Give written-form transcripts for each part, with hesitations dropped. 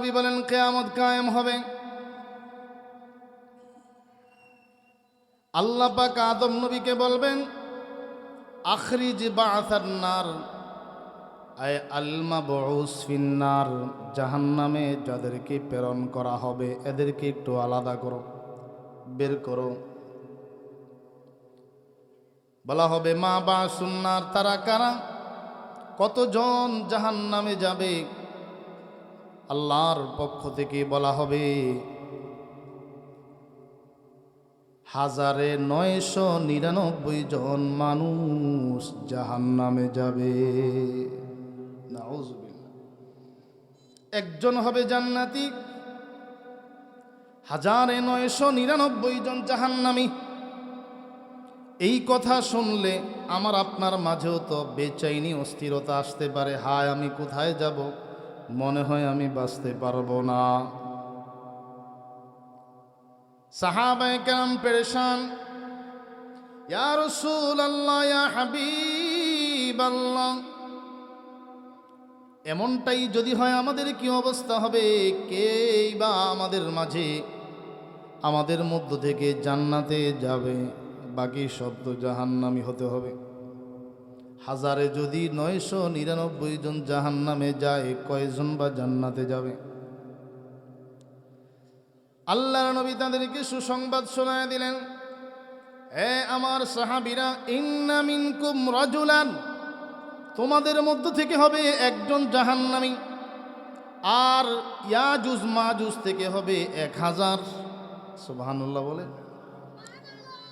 নবী বলেন কিয়ামত কায়েম হবে। আল্লাহ পাক আদম নবীকে বলবেন আখরিজ বাআসান নার, আয় আল মাবউস ফিন নার, জাহান্নামে যাদেরকে প্রেরণ করা হবে এদেরকে একটু আলাদা করো, বের করো। বলা হবে মা বাসুন নার, তারা কারা, কতজন জাহান্নামে যাবে। আল্লাহর পক্ষ থেকে বলা হবে 1999 জন মানুষ জাহান্নামে যাবে। নাউজুবিল্লাহ। একজন হবে জান্নাতি, 1999 জন জাহান্নামী। এই কথা শুনলে আমার আপনার মাঝেও তো বেচাইনি অস্থিরতা আসতে পারে। হায় আমি কোথায় যাব, মনে হয় আমি বাঁচতে পারবো না। সাহাবায়ে কেরাম পেরেশান, ইয়া রাসূলুল্লাহ ইয়া হাবিবাল্লাহ, এমনটাই যদি হয় আমাদের কি অবস্থা হবে? কেই বা আমাদের মাঝে, আমাদের মধ্য থেকে জান্নাতে যাবে, বাকি সব তো জাহান্নামী হতে হবে। হাজারে যদি 999 জন জাহান্নামে যায়, কয়জন বা জান্নাতে যাবে? আল্লাহর নবী তাদেরকে সুসংবাদ শোনায় দিলেন, হে আমার সাহাবীরা, ইন্না মিনকুম রাজুলান, তোমাদের মধ্য থেকে হবে একজন জাহান্নামী, আর ইয়াজুজ মাজুজ থেকে হবে 1000। সুবহানাল্লাহ বলে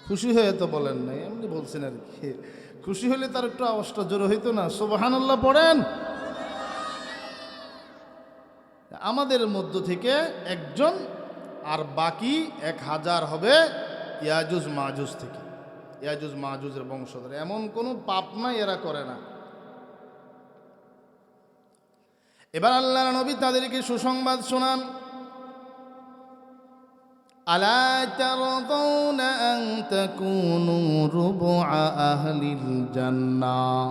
খুশি হয়ে তো বলেন না, এমনি বলছেন আর কি। খুশি হলে তার একটু আওয়াজটা জোরে হইতো না? সুবহানাল্লাহ পড়েন। আমাদের মধ্য থেকে একজন, আর বাকি 1000 হবে ইয়াজুজ মাজুজ থেকে, ইয়াজুজ মাজুজের বংশধর। এমন কোনো পাপ নাই এরা করে না। এবার আল্লাহর নবী তাদেরকে সুসংবাদ শোনান, আলা তারদাউনা আন তাকুনু রুবআ আহলিল জান্নাহ,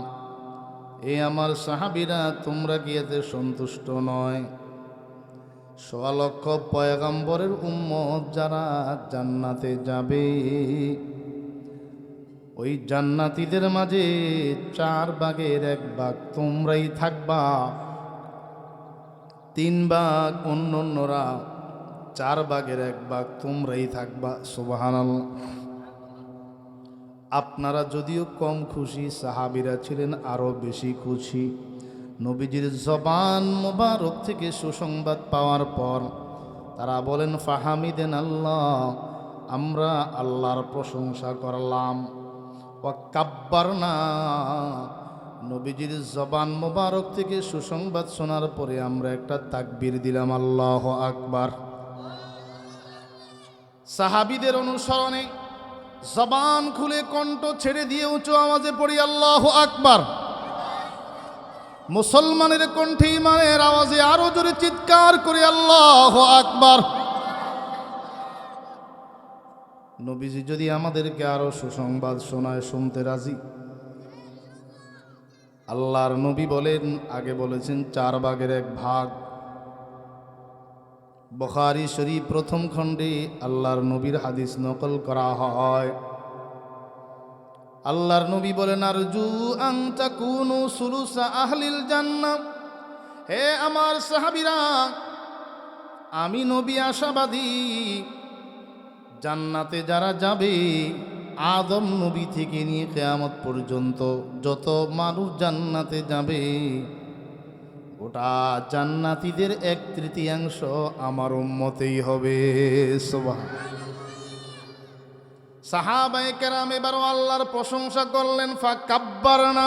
এ আমার সাহাবীরা, তোমরা কি এতে সন্তুষ্ট নয়? 1.25 লক্ষ পয়গম্বরের উম্মত যারা জান্নাতে যাবে, ওই জান্নাতীদের মাঝে 4 ভাগের 1 ভাগ তোমরাই থাকবা, 3 ভাগ অন্যরা, 4 ভাগের 1 ভাগ তোমরাই থাকবা। সুবহানাল্লাহ। আপনারা যদিও কম খুশি, সাহাবীরা ছিলেন আরো বেশি খুশি। নবীজির জবান মোবারক থেকে সুসংবাদ পাওয়ার পর তারা বলেন ফাহামিদেন আল্লাহ, আমরা আল্লাহর প্রশংসা করলাম। ওয়া কাব্বারনা, নবীজির জবান মোবারক থেকে সুসংবাদ শোনার পরে আমরা একটা তাকবীর দিলাম, আল্লাহু আকবার। সাহাবীদের অনুসরণে জবান খুলে কণ্ঠ ছেড়ে দিয়ে উঁচু আওয়াজে পড়ি আল্লাহু আকবার। মুসলমানের কণ্ঠে ইমানের আওয়াজে আরো জোরে চিৎকার করে আল্লাহু আকবার। নবীজি যদি আমাদেরকে আরো সুসংবাদ শোনায়, শুনতে রাজি? আল্লাহর নবী বলেন, আগে বলেছেন 4 ভাগের 1 ভাগ। বুখারী শরীফ প্রথম খণ্ডে আল্লাহর নবীর হাদিস নকল করা হয়। আল্লাহর নবী বলেন, আরজু আন তাকুনু সুলুসা আহলিল জান্নাহ, হে আমার সাহাবীরা, আমি নবী আশাবাদী, জান্নাতে যারা যাবে, আদম নবী থেকে নিয়ে কিয়ামত পর্যন্ত যত মানুষ জান্নাতে যাবে, গোটা জান্নাতীদের 1/3 আমার উম্মতেই হবে। সুবহানাল্লাহ। সাহাবায়ে কেরাম এবারও আল্লাহর প্রশংসা করলেন, ফাকাব্বারনা।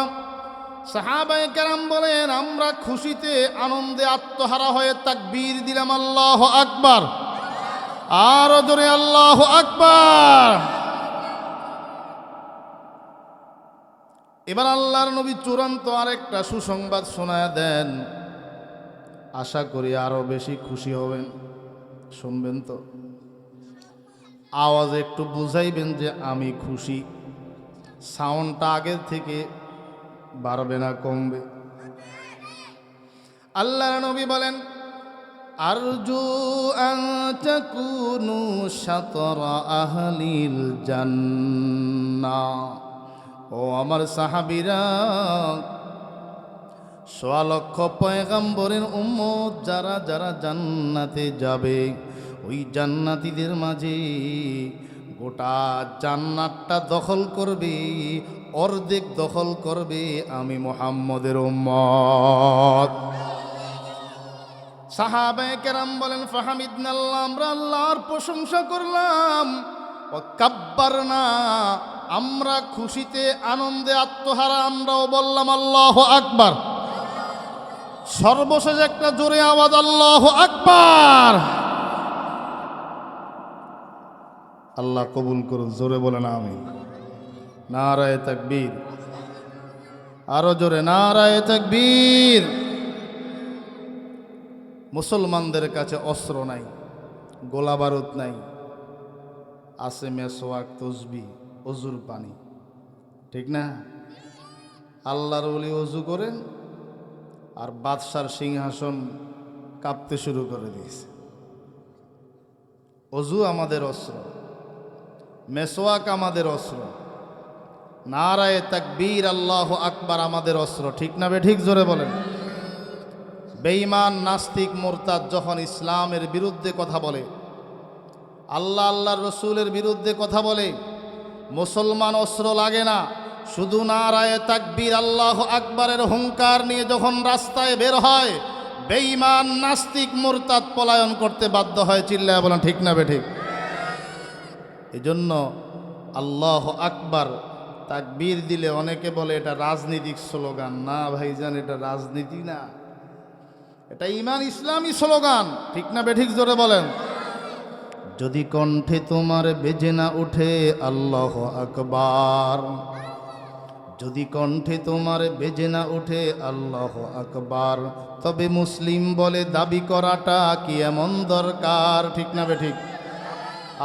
সাহাবায়ে কেরাম বলেন, আমরা খুশিতে আনন্দে আত্মহারা হয়ে তাকবীর দিলাম, আল্লাহু আকবার। আরো জোরে আল্লাহু আকবার। এবার আল্লাহর নবী চূড়ান্ত আরেকটা সুসংবাদ শোনায় দেন, আশা করি আরো বেশি খুশি হবেন। শুনবেন তো? আওয়াজে একটু বুঝাইবেন যে আমি খুশি। সাউন্ডটা আগের থেকে বাড়বে না কমবে? আল্লাহর নবী বলেন, আরজু আন তাকুনু শাতরা আহলিল জান্নাহ। ও আমার সাহাবীরা, সোয়া লক্ষ পয়গম্বরের উম্মত যারা যারা জান্নাতে যাবে, ওই জান্নাতীদের মাঝে গোটা জান্নাতটা দখল করবে, অর্ধেক দখল করবে আমি মুহাম্মদের উম্মত। সাহাবায়ে কেরাম বলেন, ফাহামিদনাল্লাহ, আমরা আল্লাহর প্রশংসা করলাম, ও কাব্বারনা, আমরা খুশিতে আনন্দে আত্মহারা আমরাও বললাম আল্লাহু আকবার। সর্বশেষ একটা জোরে আওয়াজ আল্লাহু আকবার। আল্লাহ কবুল করুন, জোরে বলেন আমিন। নারায়ে তাকবীর, আরো জোরে নারায়ে তাকবীর। মুসলমানদের কাছে অস্ত্র নাই, গোলা বারুদ নাই, আছে মেসওয়াক, তসবিহ, অজুর পানি, ঠিক না? আল্লাহর ওলি অজু করেন আর বাদশার সিংহাসন কাঁপতে শুরু করে দিয়েছে। অজু আমাদের অস্ত্র, মেসওয়াক আমাদের অস্ত্র, নারায়ে তাকবীর আল্লাহু আকবার আমাদের অস্ত্র, ঠিক না ঠিক? জোরে বলেন। বেঈমান, নাস্তিক, মুরতাদ যখন ইসলামের বিরুদ্ধে কথা বলে, আল্লাহ আল্লাহর রসুলের বিরুদ্ধে কথা বলে, মুসলমান অস্ত্র লাগে না, শুধু নারায়ে তাকবীর আল্লাহু আকবারের হুঙ্কার নিয়ে যখন রাস্তায় বের হয়, বেঈমান, নাস্তিক, মুরতাদ পলায়ন করতে বাধ্য হয়। চিল্লায় বলেন ঠিক না ঠিক? এজন্য আল্লাহু আকবার তাকবীর দিলে অনেকে বলে এটা রাজনৈতিক স্লোগান। না ভাইজান, এটা রাজনীতি না, এটা ঈমান ইসলামী স্লোগান, ঠিক না বেঠিক? জোরে বলেন। যদি কণ্ঠে তোমার বেজে না ওঠে আল্লাহু আকবার, যদি কণ্ঠে তোমার বেজে না ওঠে আল্লাহু আকবার, তবে মুসলিম বলে দাবি করাটা কি এমন দরকার, ঠিক না বেঠিক?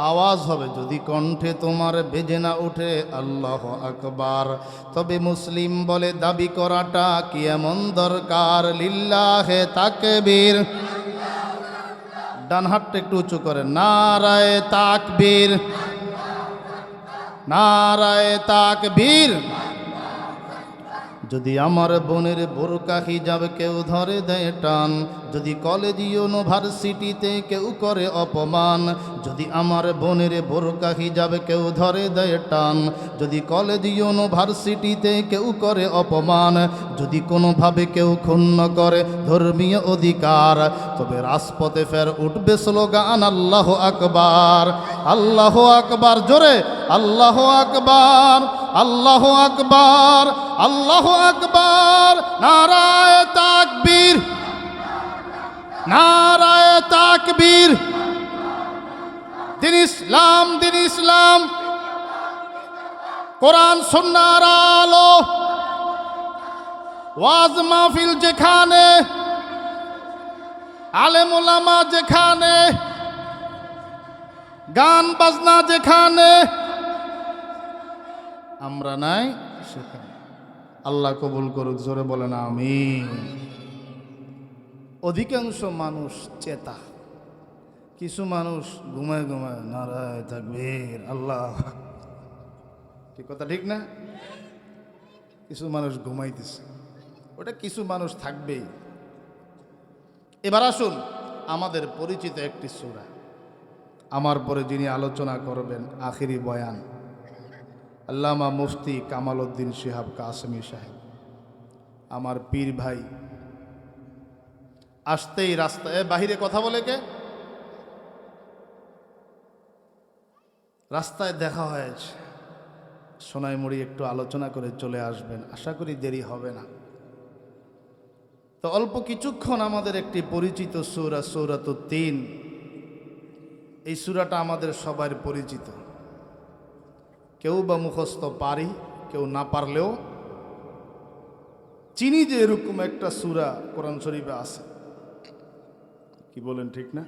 আওয়াজ হবে, যদি কণ্ঠে তোমার বেজে না ওঠে আল্লাহু আকবার, তবে মুসলিম বলে দাবি করাটা কি এমন দরকার। লিল্লাহে তাকবীর। ডান হাতটা একটু উঁচু করে, নারায়ে তাকবীর, নারায়ে তাকবীর। যদি আমার বোনের বোরকা হিজাব কেউ ধরে দেয় টান, যদি কলেজ ইউনিভার্সিটিতে কেউ করে অপমান, যদি আমার বোনের বোরকা হিজাব কেউ ধরে দেয় টান, যদি কলেজ ইউনিভার্সিটিতে কেউ করে অপমান, যদি কোনোভাবে কেউ ক্ষুণ্ণ করে ধর্মীয় অধিকার, তবে রাজপথে ফের উঠবে স্লোগান আল্লাহু আকবার, আল্লাহু আকবার। জোরে আল্লাহু আকবার, আল্লাহু আকবার, আল্লাহু আকবার। নারায়ে তাকবীর, নারায়ে তাকবীর। দিন ইসলাম, দিন ইসলাম, কোরআন সুন্নাহর আলো, ওয়াজ মাহফিল যেখানে, আলেম ওলামা যেখানে, গান বাজনা যেখানে, আমরা নাই সেখানে। আল্লাহ কবুল করুক, জোরে বলেন আমিন। অধিকাংশ মানুষ চেতা, কিছু মানুষ ঘুমায় ঘুমায় নারায়ে তাকবীর আল্লাহ, ঠিক কথা ঠিক না? কিছু মানুষ ঘুমাইতেছে, ওটা কিছু মানুষ থাকবেই। এবার আসুন আমাদের পরিচিত একটি সূরা, আমার পরে যিনি আলোচনা করবেন আখিরি বয়ান, আল্লামা মুফতি কামাল উদ্দিন শিহাব কাসেমি সাহেব, আমার পীর ভাই। আসতেই রাস্তায় বাহিরে কথা বলে কে, রাস্তায় দেখা হয়েছে, সোনাইমুড়ি একটু আলোচনা করে চলে আসবেন, আশা করি দেরি হবে না। তো অল্প কিছুক্ষণ আমাদের একটি পরিচিত সূরা, সূরাতুত তিন। এই সূরাটা আমাদের সবার পরিচিত, কেউ বা মুখস্থ পারি, কেউ না পারলেও চিনি যে এরকম একটা সূরা কোরআন শরীফে আছে। কি বলেন ঠিক না?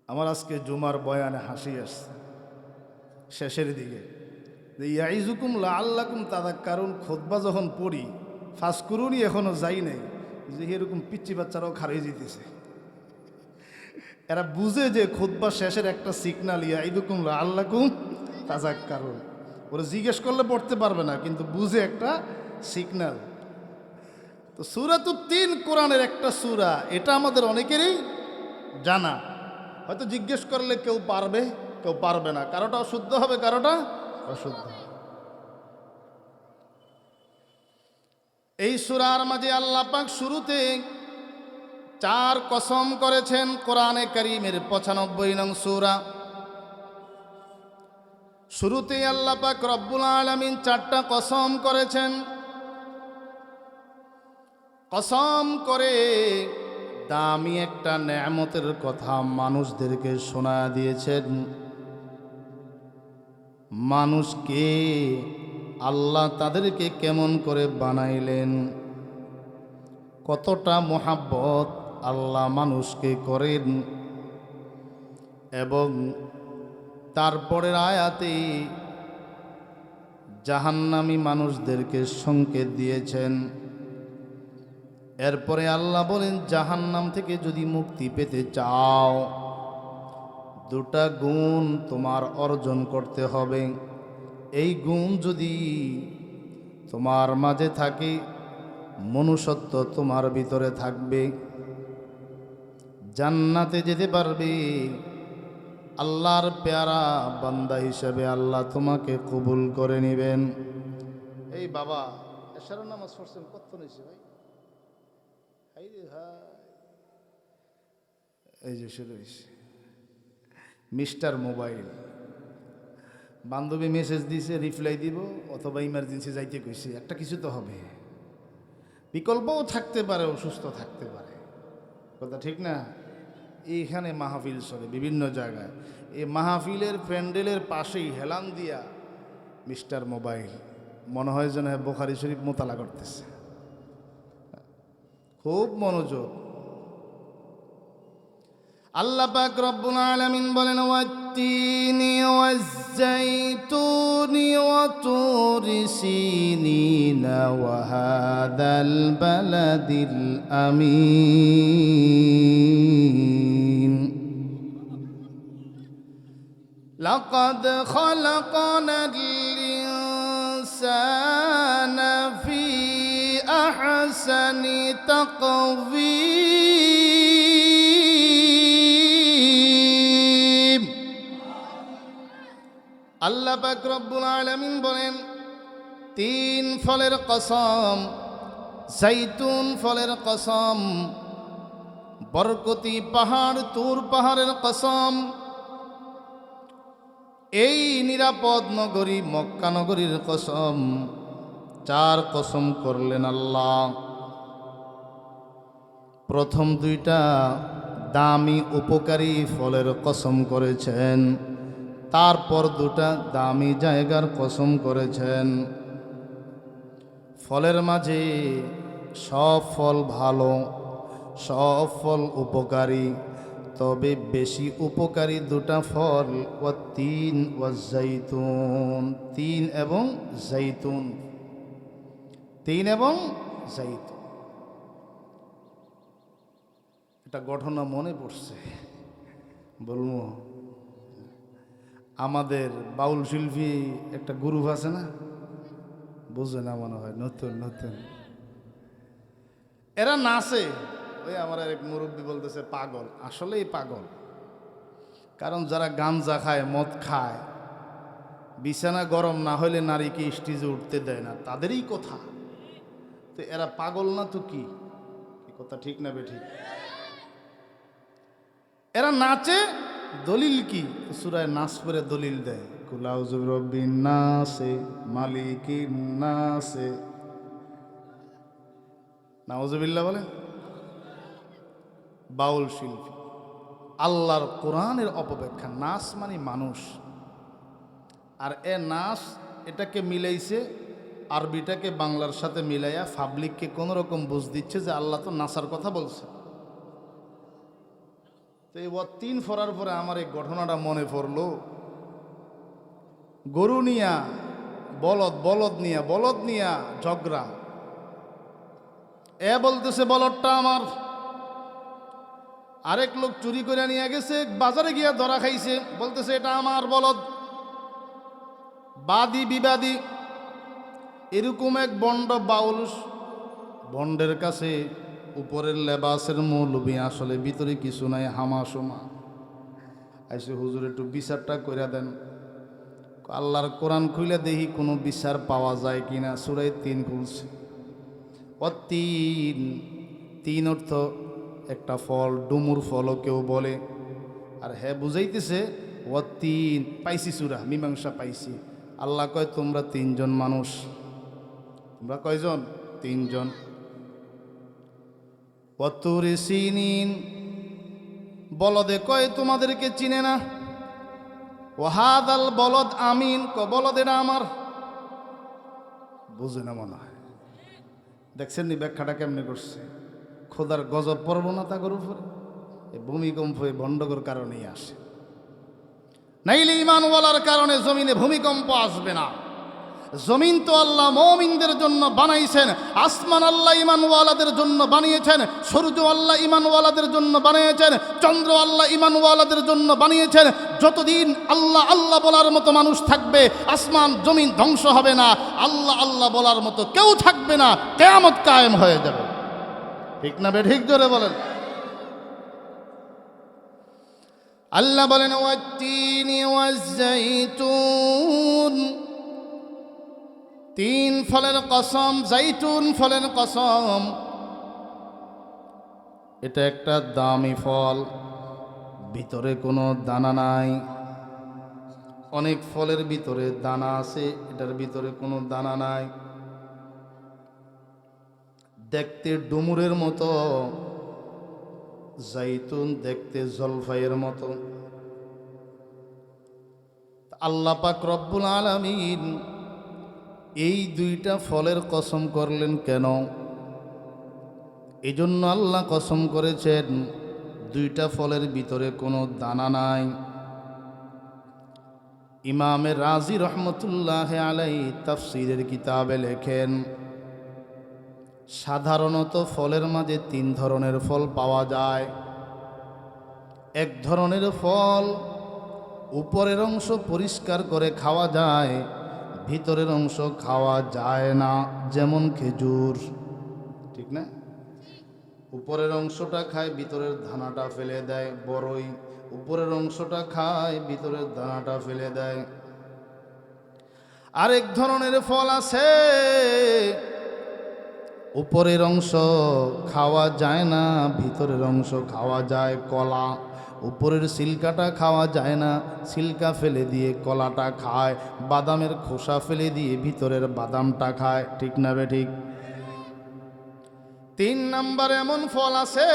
আমার আজকে জুমার বয়ানে হাসি আসছে শেষের দিকে, যে ইয়াইজুকুম লাআল্লাকুম তাযাক্কারুন খুতবা যখন পড়ি, ফাজকুরুনি এখনো যাই নাই, যে এরকম পিচ্চি বাচ্চারাও খারিয়ে যেতেছে। এরা বুঝে যে খুতবা শেষের একটা সিগনাল, ইয়াইদুকুম লাআল্লাকুম তাযাক্কারুন। ওরা জিজ্ঞেস করলে পড়তে পারবে না, কিন্তু বুঝে একটা সিগনাল। তো সূরাতুত তিন কোরআনের একটা সূরা, এটা আমাদের অনেকেরই জানা। হয়তো জিজ্ঞেস করলে কেউ পারবে, কেউ পারবে না, কারোটা অশুদ্ধ হবে, কারোটা অশুদ্ধ হবে। এই সূরার মাঝে আল্লাহ পাক শুরুতে 4 কসম করেছেন। কোরআনে কারীমের 95 নং সূরা। শুরুতেই আল্লাহ পাক রব্বুল আলামিন 4টা কসম করেছেন। কসম করে দামি একটা নেয়ামতের কথা মানুষদেরকে শোনা দিয়েছেন। মানুষকে আল্লাহ তাদেরকে কেমন করে বানাইলেন, কতটা মোহাব্বত আল্লাহ মানুষকে করেন। এবং তারপরের আয়াতে জাহান্নামী মানুষদেরকে সংকেত দিয়েছেন। এরপরে আল্লাহ বলেন, জাহান্নাম থেকে যদি মুক্তি পেতে চাও, 2টা গুণ তোমার অর্জন করতে হবে। এই গুণ যদি তোমার মাঝে থাকে, মনুষ্যত্ব তোমার ভিতরে থাকবে, জান্নাতে যেতে পারবে। আল্লাহর পেয়ারা বান্দা হিসেবে আল্লাহ তোমাকে কবুল করে নেবেন। এই বাবা এশারের নামাজ পড়ছেন, কত নিয়েছে ভাই? এই যে শুরু হয়েছে মিস্টার মোবাইল। বান্ধবী মেসেজ দিছে, রিপ্লাই দিব, অথবা ইমার্জেন্সি যাইতে কইছে, একটা কিছু তো হবে। বিকল্পও থাকতে পারে, অসুস্থ থাকতে পারে, কথা ঠিক না? এইখানে মাহফিল চলে বিভিন্ন জায়গায়, এই মাহফিলের প্যান্ডেলের পাশেই হেলান দিয়া মিস্টার মোবাইল, মনে হয় যেন বুখারী শরীফ মোতালা করতেছে। খুব মনোযোগ। আল্লাহ পাক রব্বুল আলামিন বলেন, ওয়াত-তিনি ওয়াজ-যাইতুনি ওয়া তুরি সিনিনা ওয়া হাদাল বালাদিল আমিন লাকাদ খালাকনাল ইনসানা ফি আহসানি তাকওয়ীম। আল্লাহ পাক রব্বুল আলামিন বলেন, 3 ফলের কসম, জাইতুন ফলের কসম, বরকতি পাহাড় তুর পাহাড়ের কসম, এই নিরাপদ নগরী মক্কা নগরীর কসম। 4 কসম করলেন আল্লাহ। প্রথম 2টা দামি উপকারী ফলের কসম করেছেন, তারপর 2টা দামি জায়গার কসম করেছেন। ফলের মাঝে সব ফল ভালো, সব ফল উপকারী, তবে বেশি উপকারী 2টা ফল, ওয়াত-তিন ওয়াজ-যাইতুন, 3 এবং জাইতুন, 3 এবং জাইতুন। এটা ঘটনা মনে পড়ছে, বলবো। আমাদের বাউল শিল্পী একটা গ্রুপ আছে না, বুঝে না মনে হয়, নতুন নতুন এরা নাচে। ওই আমার এক মুরব্বী বলতেছে পাগল, আসলেই পাগল। কারণ যারা গাঞ্জা খায়, মদ খায়, বিছানা গরম না হলে নারীকে স্টেজে উঠতে দেয় না, তাদেরই কথা। তো এরা পাগল না তো কি? কথা ঠিক না বে ঠিক? এরা নাচে, দলিল কি? সূরায় নাস পড়ে দলিল দেয়, কুল আউযু বিরাব্বিন নাসে মালিকিন নাসে, নাউযুবিল্লাহ বলেন। বাউল শিল্পী আল্লাহর কোরআনের অপব্যাখ্যা। নাচ মানে মানুষ, আর নাচ এটাকে মিলাইছে, আরবিটাকে বাংলার সাথে মিলাইয়া পাবলিককে কোনো রকম বুঝ দিচ্ছে যে আল্লাহ তো নাচার কথা বলছে। তো এই ওয়াত-তিন ফরার পরে আমার এই ঘটনাটা মনে পড়লো। গরু নিয়া বলদ নিয়া ঝগড়া। এ বলতেছে বলদটা আমার। আরেক লোক চুরি করে নিয়ে গেছে, বাজারে গিয়া ধরা খাইছে, বলতেছে এটা আমার বলদ। বাদী বিবাদী এরকম এক বন্ড বাউল, বন্ডের কাছে উপরের লেবাসের মৌলবি, আসলে ভিতরে কিছু নাই, হামাশোমা। আইসে হুজুর একটু বিচারটা করে দেন। আল্লাহর কোরআন খুলে দেখি কোনো বিচার পাওয়া যায় কিনা। সূরা ৩ খুলছে। তিন, তিন অর্থ একটা ফল, ডুমুর ফলও কেউ বলে। আর হ্যাঁ বুঝাইতেছে ও তিন পাইছি, সূরা মীমাংসা পাইছি। আল্লাহ কয় তোমরা তিনজন মানুষ। তোমরা কয়জন? তিনজন। ওয়াতুরি সিনিন, বলদে কয় তোমাদেরকে চিনে না। ওয়াহাদাল বলদ আমিন, বলদ এটা আমার। বুঝে না মনে হয়। দেখছেন নি ব্যাখ্যাটা কেমনে করছে? খোদার গজব পড়ব না তাগর উপরে? এই ভূমিকম্প এই ভণ্ডকর কারণেই আসে। নাইলে ইমানওয়ালার কারণে জমিনে ভূমিকম্প আসবে না। জমিন তো আল্লাহ মুমিনদের জন্য বানাইছেন, আসমান আল্লাহ ইমানওয়ালাদের জন্য বানিয়েছেন, সূর্য আল্লাহ ইমানওয়ালাদের জন্য বানিয়েছেন, চন্দ্র আল্লাহ ইমানওয়ালাদের জন্য বানিয়েছেন। যতদিন আল্লাহ আল্লাহ বলার মতো মানুষ থাকবে, আসমান জমিন ধ্বংস হবে না। আল্লাহ আল্লাহ বলার মতো কেউ থাকবে না, কিয়ামত কায়েম হয়ে যাবে। ঠিক না বে ঠিক? জোরে বলেন। আল্লাহ বলেন ওয়াত্তিনি ওয়াজ্জাইতুন, তিন ফলের কসম, জাইতুন ফলের কসম। এটা একটা দামি ফল, ভিতরে কোনো দানা নাই। অনেক ফলের ভিতরে দানা আছে, এটার ভিতরে কোনো দানা নাই। দেখতে ডুমুরের মতো, জাইতুন দেখতে জলফাইয়ের মতো। আল্লাহ পাক রব্বুল আলামিন এই দুইটা ফলের কসম করলেন কেন? এই জন্য আল্লাহ কসম করেছেন দুইটা ফলের ভিতরে কোনো দানা নাই। ইমামে রাজি রহমতুল্লাহ আলাইহি তাফসীরের কিতাবে লেখেন, সাধারণত ফলের মাঝে তিন ধরনের ফল পাওয়া যায়। এক ধরনের ফল উপরের অংশ পরিষ্কার করে খাওয়া যায়, ভিতরের অংশ খাওয়া যায় না, যেমন খেজুর। ঠিক না? উপরের অংশটা খায়, ভিতরের দানাটা ফেলে দেয়। বড়ই উপরের অংশটা খায়, ভিতরের দানাটা ফেলে দেয়। আরেক ধরনের ফল আছে উপরের অংশ খাওয়া যায় না, ভিতরের অংশ খাওয়া যায়। কলা উপরের সিলকাটা খাওয়া যায় না, সিলকা ফেলে দিয়ে কলাটা খায়। বাদামের খোসা ফেলে দিয়ে ভিতরের বাদামটা খায়। ঠিক না বে ঠিক? তিন নাম্বার এমন ফল আছে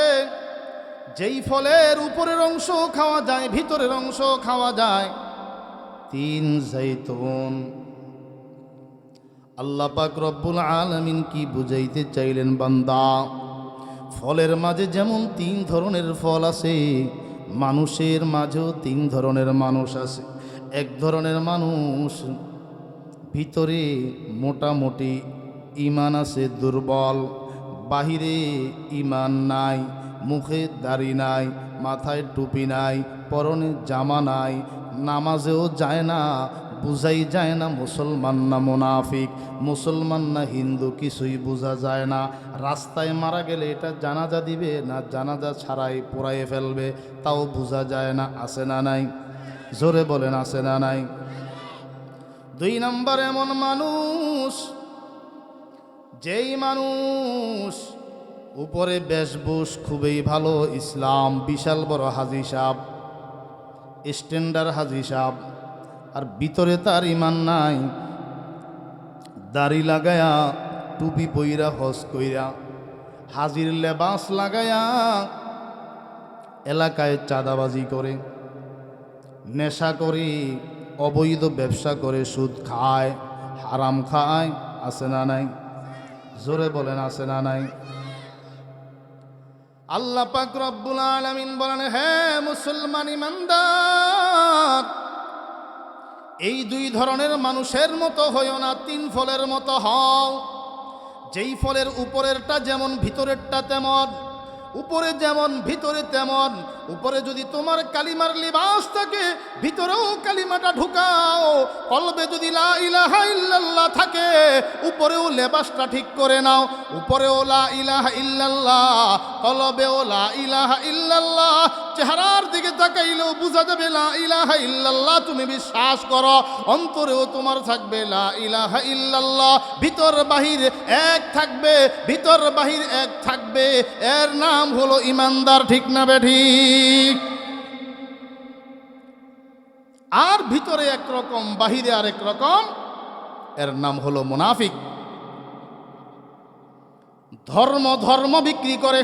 যেই ফলের উপরের অংশ খাওয়া যায়, ভিতরের অংশ খাওয়া যায়। তিন জাইতুন। আল্লাহ পাক রব্বুল আলামিন কি বুঝাইতে চাইলেন বান্দা? ফলের মাঝে যেমন তিন ধরনের ফল আছে, মানুষের মাঝেও তিন ধরনের মানুষ আছে। এক ধরনের মানুষ ভিতরে মোটামুটি ঈমান আছে, দুর্বল, বাহিরে ঈমান নাই, মুখে দাড়ি নাই, মাথায় টুপি নাই, পরনে জামা নাই, নামাজেও যায় না, বুঝাই যায় না মুসলমান না মুনাফিক, মুসলমান না হিন্দু, কিছুই বোঝা যায় না। রাস্তায় মারা গেলে এটা জানাজা দিবে না জানাজা ছাড়াই পোড়াইয়ে ফেলবে, তাও বোঝা যায় না। আছে না নাই? জোরে বলেন, আছে না নাই? দুই নম্বর এমন মানুষ, যেই মানুষ উপরে বেশভূষ খুবই ভালো, ইসলাম, বিশাল বড় হাজি সাহেব, স্ট্যান্ডার্ড হাজি সাহেব, আর ভিতরে তার ঈমান নাই। দাড়ি লাগায়া, টুপি পইরা, হজ কইরা, হাজির লেবাস লাগায়া এলাকায় চাঁদাবাজি করে, নেশা করে, অবৈধ ব্যবসা করে, সুদ খায়, হারাম খায়। আছে না নাই? জোরে বলেন, আছে না নাই? আল্লাহ পাক রব্বুল আলামিন বলেন, হে মুসলমান ইমানদার, এই দুই ধরনের মানুষের মতো হইও না, তিন ফলের মতো হও। যেই ফলের উপরেরটা যেমন ভিতরেরটা তেমন, উপরে যেমন ভিতরে তেমন। উপরে যদি তোমার কালিমার লিবাস থাকে, ভিতরেও কালিমাটা ঢুকাও। কলবে যদি লা ইলাহা ইল্লাল্লাহ থাকে, উপরেও লেবাসটা ঠিক করে নাও। উপরেও লা ইলাহা ইল্লাল্লাহ, কলবেও লা ইলাহা ইল্লাল্লাহ। চেহারার দিকে তাকাইলেও বোঝা যাবে লা ইলাহা ইল্লাল্লাহ তুমি বিশ্বাস করো। অন্তরেও তোমার থাকবে লা ইলাহা ইল্লাল্লাহ। ভিতর বাহির এক থাকবে, ভিতর বাহির এক থাকবে। এর নাম হলো ইমানদার, ঠিক না বেঠিক? আর ভিতরে একরকম, বাহিরে আরেক রকম, এর নাম হলো মুনাফিক। ধর্ম বিক্রি করে,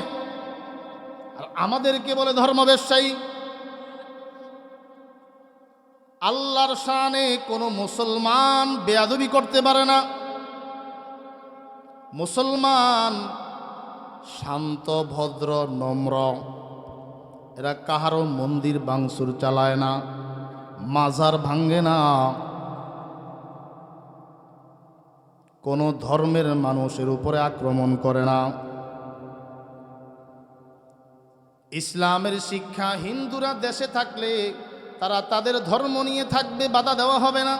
আর আমাদেরকে বলে ধর্ম ব্যবসায়ী। আল্লাহর শানে কোনো মুসলমান বেয়াদবি করতে পারে না। মুসলমান শান্ত, ভদ্র, নম্র। এরা কাহারও মন্দির ভাঙচুর চালায় না, মাজার ভাঙ্গে না, কোনো ধর্মের মানুষের উপরে আক্রমণ করে না। ইসলামের শিক্ষা হিন্দুরা দেশে থাকলে তারা তাদের ধর্ম নিয়ে থাকবে, বাধা দেওয়া হবে না।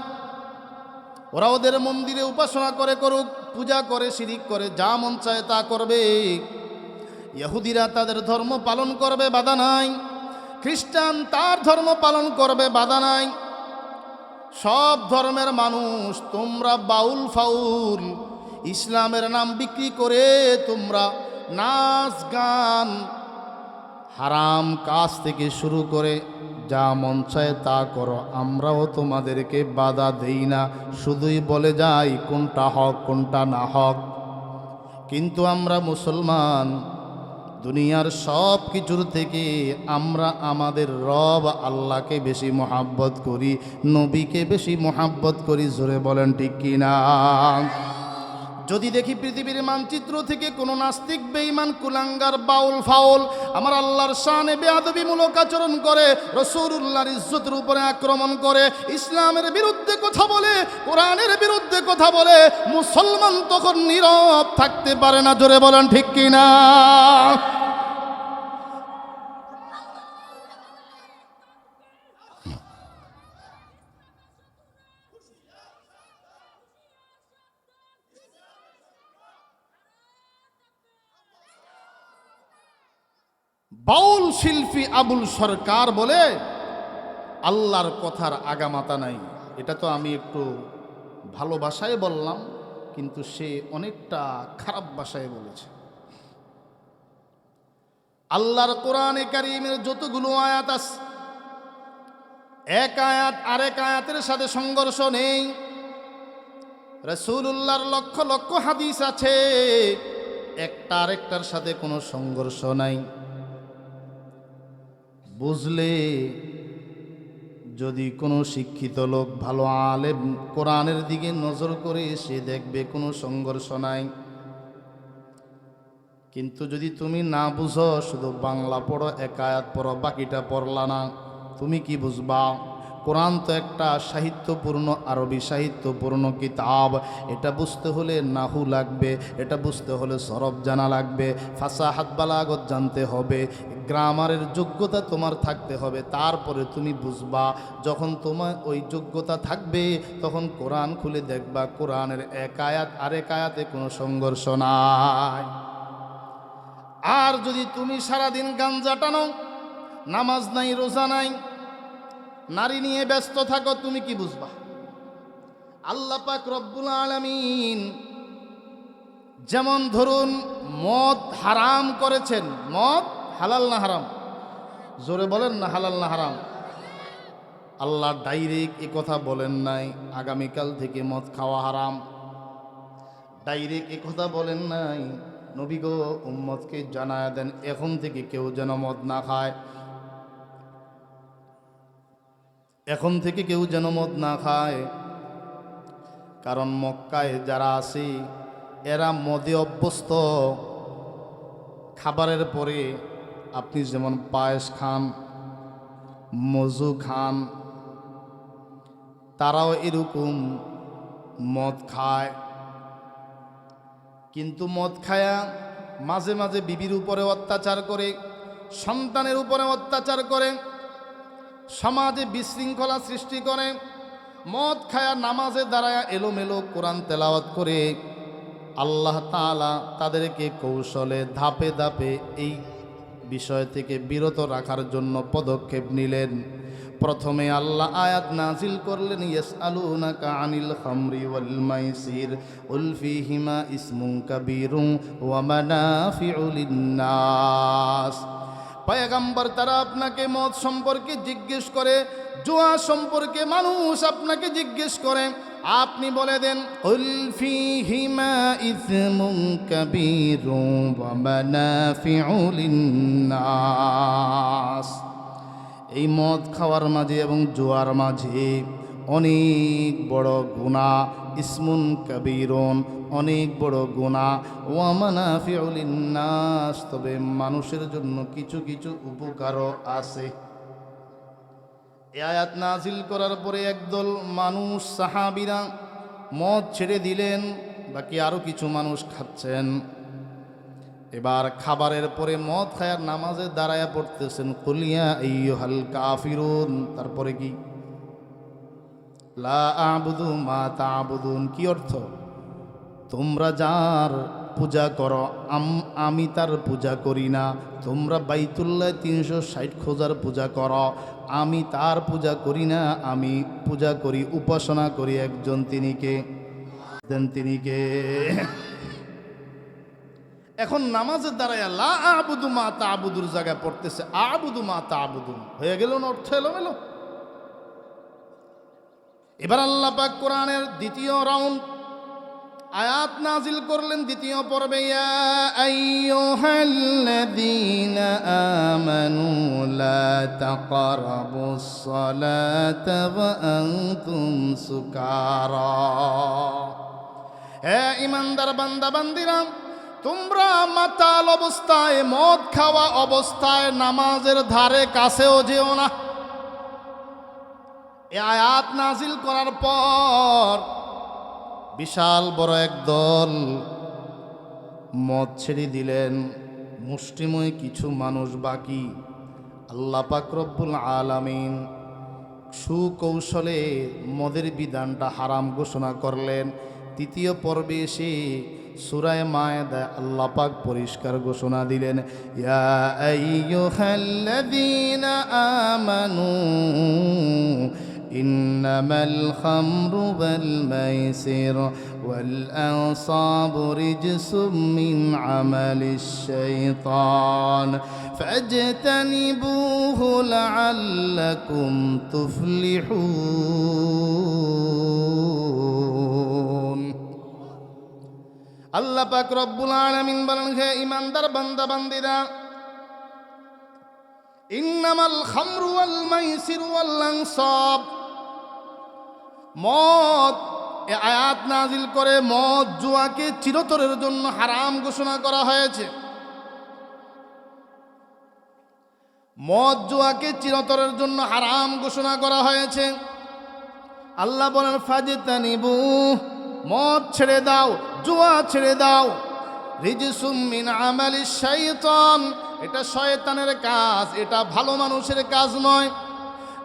ওরা ওদের মন্দিরে উপাসনা করে করুক, পূজা করে, শিরিক করে, যা মন চায় তা করবে। ইহুদিরা তাদের ধর্ম পালন করবে, বাধা নাই। খ্রিস্টান তার ধর্ম পালন করবে, বাধা নাই। সব ধর্মের মানুষ তোমরা বাউল ফাউল ইসলামের নাম বিক্রি করে তোমরা নাচ গান, হারাম কাজ থেকে শুরু করে যা মন চায় তা করো, আমরাও তোমাদেরকে বাধা দেই না। শুধুই বলে যাই কোনটা হক কোনটা না হক। কিন্তু আমরা মুসলমান, দুনিয়ার সব কিছুর থেকে আমরা আমাদের রব আল্লাহকে বেশি মহাব্বত করি, নবীকে বেশি মহাব্বত করি। জোরে বলেন ঠিক কিনা? যদি দেখি পৃথিবীর মানচিত্র থেকে কোনো নাস্তিক, বেঈমান, কুলাঙ্গার, বাউল ফাউল আমার আল্লাহর শানে বেয়াদবিমূলক আচরণ করে, রাসূলুল্লাহর ইজ্জতের উপরে আক্রমণ করে, ইসলামের বিরুদ্ধে কথা বলে, কোরআনের বিরুদ্ধে কথা বলে, মুসলমান তখন নীরব থাকতে পারে না। জোরে বলেন ঠিক কিনা? বাউল শিল্পী আবুল সরকার বলে আল্লাহর কথার আগামাতা নাই। এটা তো আমি একটু ভালো ভাষায় বললাম, কিন্তু সে অনেকটা খারাপ ভাষায় বলেছে। আল্লাহর কোরআনে কারীমের যতগুলো আয়াত আছে, এক আয়াত আরেক আয়াতের সাথে সংঘর্ষ নেই। রাসূলুল্লাহর লক্ষ লক্ষ হাদিস আছে, একটা আরেকটার সাথে কোনো সংঘর্ষ নাই। বুঝলে যদি কোনো শিক্ষিত লোক, ভালো আলেম কোরআনের দিকে নজর করে, সে দেখবে কোনো সংঘর্ষ নাই। কিন্তু যদি তুমি না বুঝো, শুধু বাংলা পড়ো, এক আয়াত পড়ো, বাকিটা পড়লা না, তুমি কি বুঝবা? কোরআন তো একটা সাহিত্যপূর্ণ, আরবি সাহিত্যপূর্ণ কিতাব। এটা বুঝতে হলে নাহু লাগবে, এটা বুঝতে হলে সরব জানা লাগবে, ফাসাহাত বালাগত জানতে হবে, গ্রামারের যোগ্যতা তোমার থাকতে হবে। তারপরে তুমি বুঝবা। যখন তোমার ওই যোগ্যতা থাকবে, তখন কোরআন খুলে দেখবা কোরআনের এক আয়াত আরেক আয়াতে কোনো সংঘর্ষ নাই। আর যদি তুমি সারাদিন গাঞ্জা টানো, নামাজ নাই, রোজা নাই, নারী নিয়ে ব্যস্ত থাকো, তুমি কি বুঝবা? আল্লাহ পাক রব্বুল আলামিন যেমন ধরুন মদ হারাম করেছেন। মদ হালাল না হারাম? জোরে বলেন না, হালাল না হারাম? আল্লাহ ডাইরেক্ট এ কথা বলেন নাই আগামীকাল থেকে মদ খাওয়া হারাম। ডাইরেক্ট এ কথা বলেন নাই। নবী গো, উম্মতকে জানায়া দেন এখন থেকে কেউ যেন মদ না খায়, এখন থেকে কেউ যেন মদ না খায়। কারণ মক্কায় যারা আছে এরা মদে অভ্যস্ত। খাবারের পরে আপনি যেমন পায়েস খান, মজু খান, তারাও এরকম মদ খায়। কিন্তু মদ খায়া মাঝে মাঝে বিবির উপরে অত্যাচার করে, সন্তানের উপরে অত্যাচার করে, সমাজে বিশৃঙ্খলা সৃষ্টি করে। মদ খায়া নামাজে দাঁড়ায়া এলোমেলো কোরআন তেলাওয়াত করে। আল্লাহ তাআলা তাদেরকে কৌশলে ধাপে ধাপে এই বিষয় থেকে বিরত রাখার জন্য পদক্ষেপ নিলেন। প্রথমে আল্লাহ আয়াত নাজিল করলেন, ইয়াসআলুনাকা আনিল খামরি ওয়াল মাইসির কুল ফীহিমা ইসমুন কাবীরুন ওয়া মানাফিউ লিন-নাস। পয়গম্বর তারা আপনাকে মদ সম্পর্কে জিজ্ঞেস করে, জুয়া সম্পর্কে মানুষ আপনাকে জিজ্ঞেস করে, আপনি বলে দেন কুল ফীহিমা ইসমুন কাবীরুন ওয়া মানাফিউ লিন-নাস। এই মদ খাওয়ার মাঝে এবং জুয়ার মাঝে অনেক বড় গুনাহ, ইসমুন কাবীরুন, অনেক বড় গুনাহ, ওয়া মানাফিউ লিন-নাস, তবে মানুষের জন্য কিছু কিছু উপকারও আছে। এই আয়াত নাজিল করার পরে একদল মানুষ সাহাবীরা মদ ছেড়ে দিলেন, বাকি আরও কিছু মানুষ খাচ্ছেন। এবার খাবারের পরে মদ খায়ার নামাজে দাঁড়ায়া পড়তেছেন কুলিয়া আইয়ুহাল কাফিরুন। তারপরে কি? লা আ'বুদু মা তা'বুদুন। কি অর্থ? তোমরা যার পূজা করো আমি তার পূজা করি না। তোমরা বাইতুল্লাহ 360 খোঁজার পূজা করো, আমি তার পূজা করি না। আমি পূজা করি, উপাসনা করি একজন, তিনি কে? তিনি কে? এখন নামাজের দাঁড়ায় লা আ'বুদু মা তা'বুদুর জায়গায় পড়তেছে আ'বুদু মা তা'বুদুন। হয়ে গেল না অর্থ এলোমেলো? এবার আল্লাহ পাক কোরআনের দ্বিতীয় রাউন্ড আয়াত নাজিল করলেন দ্বিতীয় পর্বে, ইয়া আইয়ুহাল্লাযীনা আমানু লা তাকরাবুস সালাতা ওয়া আনতুম সুকারা। হে ঈমানদার বান্দা বান্দিরা, তোমরা মাতাল অবস্থায়, মদ খাওয়া অবস্থায় নামাজের ধারে কাছেও যেও না। এই আয়াত নাজিল করার পর বিশাল বড় একদল মদ ছেড়ে দিলেন, মুষ্টিময় কিছু মানুষ বাকি। আল্লাহ পাক রব্বুল আলামিন সুকৌশলে মদের বিধানটা হারাম ঘোষণা করলেন। তৃতীয় পর্বে এসে সূরা মায়েদায় আল্লাহ পাক পরিষ্কার ঘোষণা দিলেন, ইয়া আইয়ুহাল্লাযীনা আমানু ইন্নামাল খামরু ওয়াল মাইসির ওয়াল আনসাবু রিজসুম মিন আমালিশ শাইতান ফাজতানিবুহু লাআল্লাকুম তুফলিহুন। আল্লাহ পাক রব্বুল আলামিন বলেন, হে ঈমানদার বান্দা বান্দিরা, ইন্নামাল খামরু ওয়াল মাইসির ওয়াল আনসাব, মদ, এই আয়াত নাজিল করে মদ জুয়াকে চিরতরের জন্য হারাম ঘোষণা করা হয়েছে। মদ জুয়াকে চিরতরের জন্য হারাম ঘোষণা করা হয়েছে। আল্লাহ বলেন ফাজতানিবু, মদ ছেড়ে দাও, জুয়া ছেড়ে দাও। রিজসুম মিন আমালিশ শাইতান, এটা শয়তানের কাজ, এটা ভালো মানুষের কাজ নয়।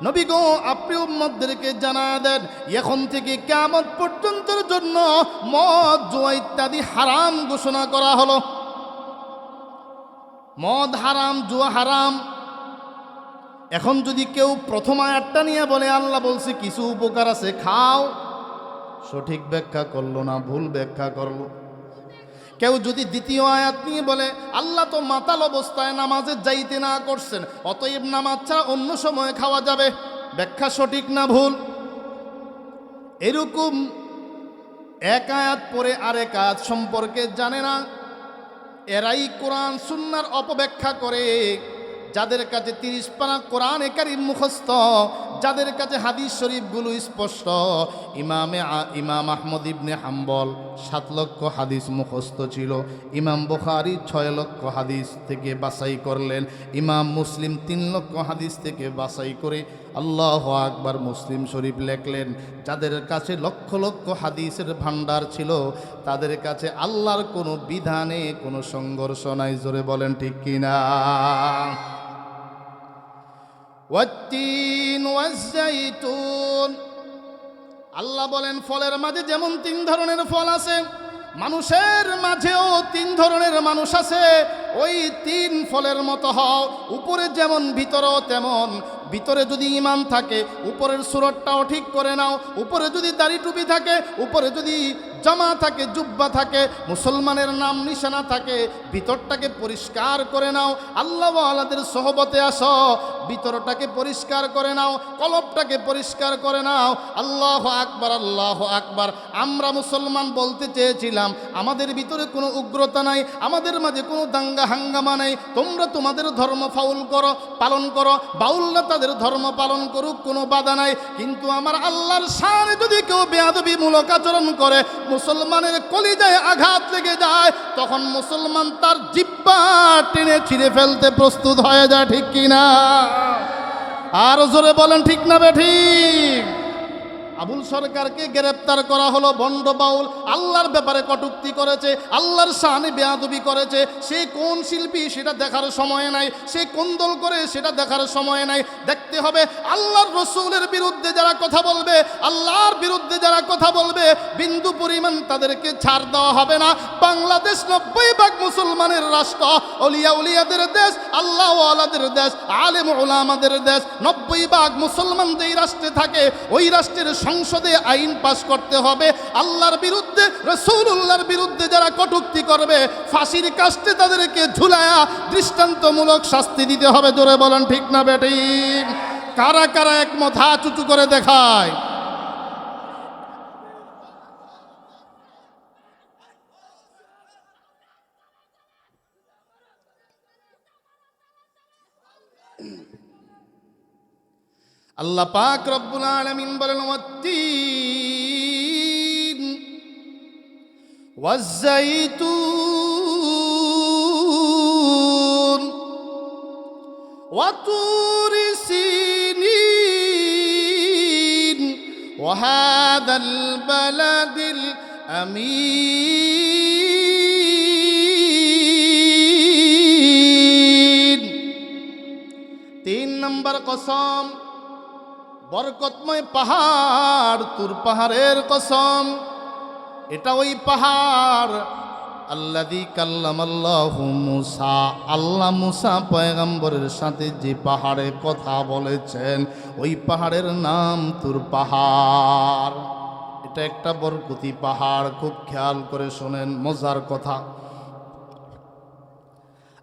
নবী গো, আপনি উম্মতদেরকে জানায়া দেন, এখন থেকে কিয়ামত পর্যন্তের জন্য মদ জুয়া ইত্যাদি হারাম ঘোষণা করা হলো। মদ হারাম, জুয়া হারাম। এখন যদি কেউ প্রথম আয়াতটা নিয়ে বলে আল্লাহ বলছে কিছু উপকার আছে, খাও, সঠিক ব্যাখ্যা করলো না, ভুল ব্যাখ্যা করলো। কেউ যদি দ্বিতীয় আয়াত নিয়ে বলে আল্লাহ তো মাতাল অবস্থায় নামাজে যাইতে না করছেন, অতএব নামাজ ছাড়া অন্য সময় খাওয়া যাবে, ব্যাখ্যা সঠিক না ভুল? এরকম এক আয়াত পরে আরেক আয়াত সম্পর্কে জানে না, এরাই কোরআন সুন্নাহর অপব্যাখ্যা করে যাদের কাছে 30 পারা কোরআনে কারীম মুখস্থ, যাদের কাছে হাদিস শরীফগুলো স্পষ্ট। ইমাম আহমদ ইবনে হাম্বল 7 লক্ষ হাদিস মুখস্থ ছিল, ইমাম বুখারী 6 লক্ষ হাদিস থেকে বাছাই করলেন, ইমাম মুসলিম 3 লক্ষ হাদিস থেকে বাছাই করে আল্লাহু আকবার মুসলিম শরীফ লেখলেন। যাদের কাছে লক্ষ লক্ষ হাদিসের ভান্ডার ছিল, তাদের কাছে আল্লাহর কোনো বিধানে কোনো সংঘর্ষ নাই। জোরে বলেন ঠিক কিনা? ওয়াত্তিন ওয়াজ্জাইতুন, আল্লাহ বলেন ফলের মাঝে যেমন 3 ধরনের ফল আছে, মানুষের মাঝেও 3 ধরনের মানুষ আছে। ওই 3 ফলের মতো হও, উপরে যেমন ভিতরেও তেমন। ভিতরে যদি ঈমান থাকে, উপরের সুরতটাও ঠিক করে নাও। উপরে যদি দাড়ি টুপি থাকে, উপরে যদি জামা থাকে, জুব্বা থাকে, মুসলমানের নাম নিশানা থাকে, ভিতরটাকে পরিষ্কার করে নাও। আল্লাহ ওয়ালাদের সোহবতে আসো, ভিতরটাকে পরিষ্কার করে নাও, কলবটাকে পরিষ্কার করে নাও। আল্লাহু আকবার, আল্লাহু আকবার। আমরা মুসলমান বলতে চেয়েছিলাম আমাদের ভিতরে কোনো উগ্রতা নাই, আমাদের মাঝে কোনো দাঙ্গা হাঙ্গামা নাই। তোমরা তোমাদের ধর্ম ফাউল করো, পালন করো, বাউলরা তাদের ধর্ম পালন করুক, কোনো বাধা নাই। কিন্তু আমার আল্লাহর শানে যদি কেউ বেয়াদবিমূলক আচরণ করে, মুসলমানের কলিজায় আঘাত লেগে যায়, তখন মুসলমান তার জিহ্বা টেনে ছিঁড়ে ফেলতে প্রস্তুত হয়ে যায়। ঠিক কিনা? আর জোরে বলেন ঠিক না বেঠিক? আবুল সরকারকে গ্রেপ্তার করা হলো, ভণ্ড বাউল, আল্লাহর ব্যাপারে কটূক্তি করেছে, আল্লাহর শানে বেয়াদবি করেছে। সে কোন শিল্পী সেটা দেখার সময় নাই, সে কোন দল করে সেটা দেখার সময় নাই। দেখতে হবে আল্লাহর রসুলের বিরুদ্ধে যারা কথা বলবে, আল্লাহর বিরুদ্ধে যারা কথা বলবে, বিন্দু পরিমাণ তাদেরকে ছাড় দেওয়া হবে না। বাংলাদেশ 90% মুসলমানের রাষ্ট্র, অলিয়া উলিয়াদের দেশ, আল্লাহ ওয়ালাদের দেশ, আলেম ওলামাদের দেশ। 90% মুসলমান যেই রাষ্ট্রে থাকে, ওই রাষ্ট্রের সংসদে আইন পাস করতে হবে। আল্লাহর বিরুদ্ধে, রাসূলুল্লাহর বিরুদ্ধে যারা কটূক্তি করবে, ফাঁসির কাস্টে তাদেরকে ঝুলায়া দৃষ্টান্তমূলক শাস্তি দিতে হবে। জোরে বলেন ঠিক না বেঠিক? কারা কারা একমত হাত উঁচু করে দেখায়? আল্লাহ পাক রব্বুল আলামিন বলেন ওয়াত্তিন ওয়াজ্জাইতুন ওয়াতুরি সিনিন ওয়াহাদাল বালাদিল আমিন। 3 নম্বর কসম, বরকতময় পাহাড়, তুর পাহাড়ের কসম। এটা ওই পাহাড় আল্লাযী কাল্লামাল্লাহু মূসা, আল্লাহ মূসা পয়গম্বরের সাথে যে পাহাড়ে কথা বলেছেন, ওই পাহাড়ের নাম তুর পাহাড়। এটা একটা বরকতি পাহাড়, খুব খেয়াল করে শোনেন, মজার কথা।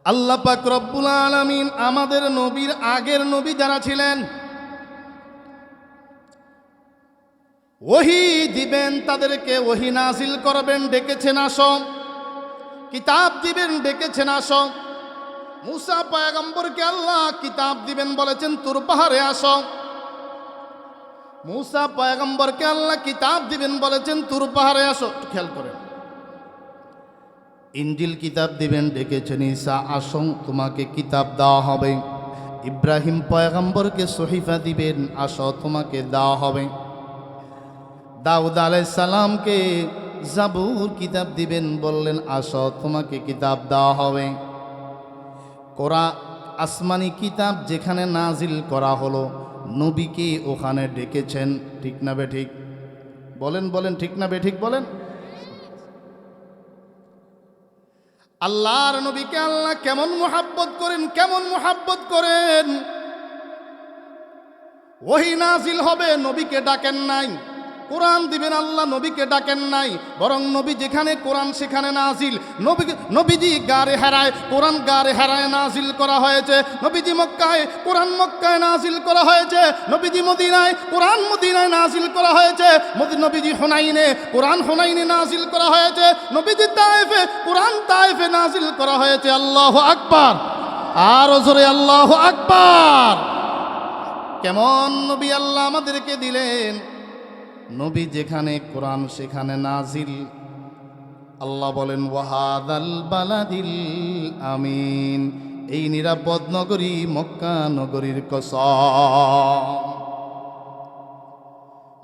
আল্লাহ পাক রব্বুল আলামিন আমাদের নবীর আগের নবী যারা ছিলেন, ওহী দিবেন, তাদেরকে ওহী নাজিল করবেন, ডেকেছেন আসো। কিতাব দিবেন, ডেকেছেন আসো। মূসা পয়গম্বরকে আল্লাহ কিতাব দিবেন বলেছেন, তুর পাহাড়ে আসো। মূসা পয়গম্বরকে আল্লাহ কিতাব দিবেন বলেছেন, তুর পাহাড়ে আসো। একটু খেয়াল করেন, ইনজিল কিতাব দিবেন, ডেকেছেন ঈসা আসো, তোমাকে কিতাব দেওয়া হবে। ইব্রাহিম পয়গম্বরকে সহিফা দিবেন, আসো তোমাকে দেওয়া হবে। দাউদ আলাইহিস সালামকে জাবুর কিতাব দিবেন, বললেন আসো তোমাকে কিতাব দেওয়া হবে। কোরআন আসমানি কিতাব যেখানে নাজিল করা হলো, নবীকে ওখানে ডেকেছেন। ঠিক না বেঠিক? বলেন বলেন, ঠিক না বেঠিক বলেন? আল্লাহর নবীকে আল্লাহ কেমন মুহাব্বত করেন, কেমন মুহাব্বত করেন। ওহী নাজিল হবে, নবীকে ডাকেন নাই। কোরআন দিবেন, আল্লাহ নবীকে ডাকেন নাই, বরং নবী যেখানে কোরআন সেখানে নাজিল। নবীজি গারে হেরায়, কোরআন গারে হেরায় নাজিল করা হয়েছে। নবীজি মক্কায়, কোরআন মক্কায় নাজিল করা হয়েছে। নবীজি মদিনায়, কোরআন মদিনায় নাজিল করা হয়েছে। নবীজি হুনাইনে, কোরআন হুনাইনে নাজিল করা হয়েছে। নবীজি তায়েফে, কোরআন তায়েফে নাজিল করা হয়েছে। আল্লাহু আকবার। আর জোরে আল্লাহু আকবার। কেমন নবী আল্লাহ আমাদেরকে দিলেন, নবী যেখানে কোরআন সেখানে নাজিল। আল্লাহ বলেন ওয়াহাদাল বালাদিল আমিন, এই নিরাপদ নগরী মক্কা নগরীর কসম।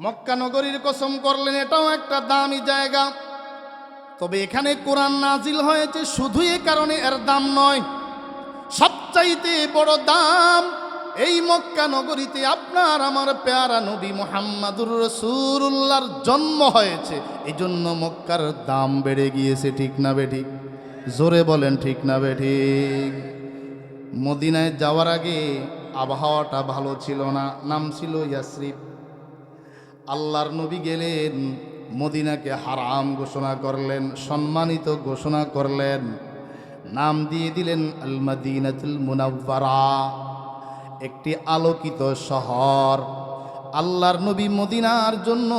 মক্কা নগরীর কসম করলেন, এটাও একটা দামি জায়গা। তবে এখানে কোরআন নাজিল হয়েছে শুধু এ কারণে এর দাম নয়, সবচাইতে বড় দাম এই মক্কা নগরীতে আপনার আমার প্যারা নবী মুহাম্মাদুর রাসূলুল্লাহর জন্ম হয়েছে। এই জন্য মক্কার দাম বেড়ে গিয়েছে। ঠিক না বেঠিক? জোরে বলেন ঠিক না বেঠিক? মদিনায় যাওয়ার আগে আবহাওয়াটা ভালো ছিল না, নাম ছিল ইয়াসরিব। আল্লাহর নবী গেলেন, মদিনাকে হারাম ঘোষণা করলেন, সম্মানিত ঘোষণা করলেন, নাম দিয়ে দিলেন আল মাদিনাতুল মুনাওয়ারা, একটি আলোকিত শহর। আল্লাহর নবী মদিনার জন্য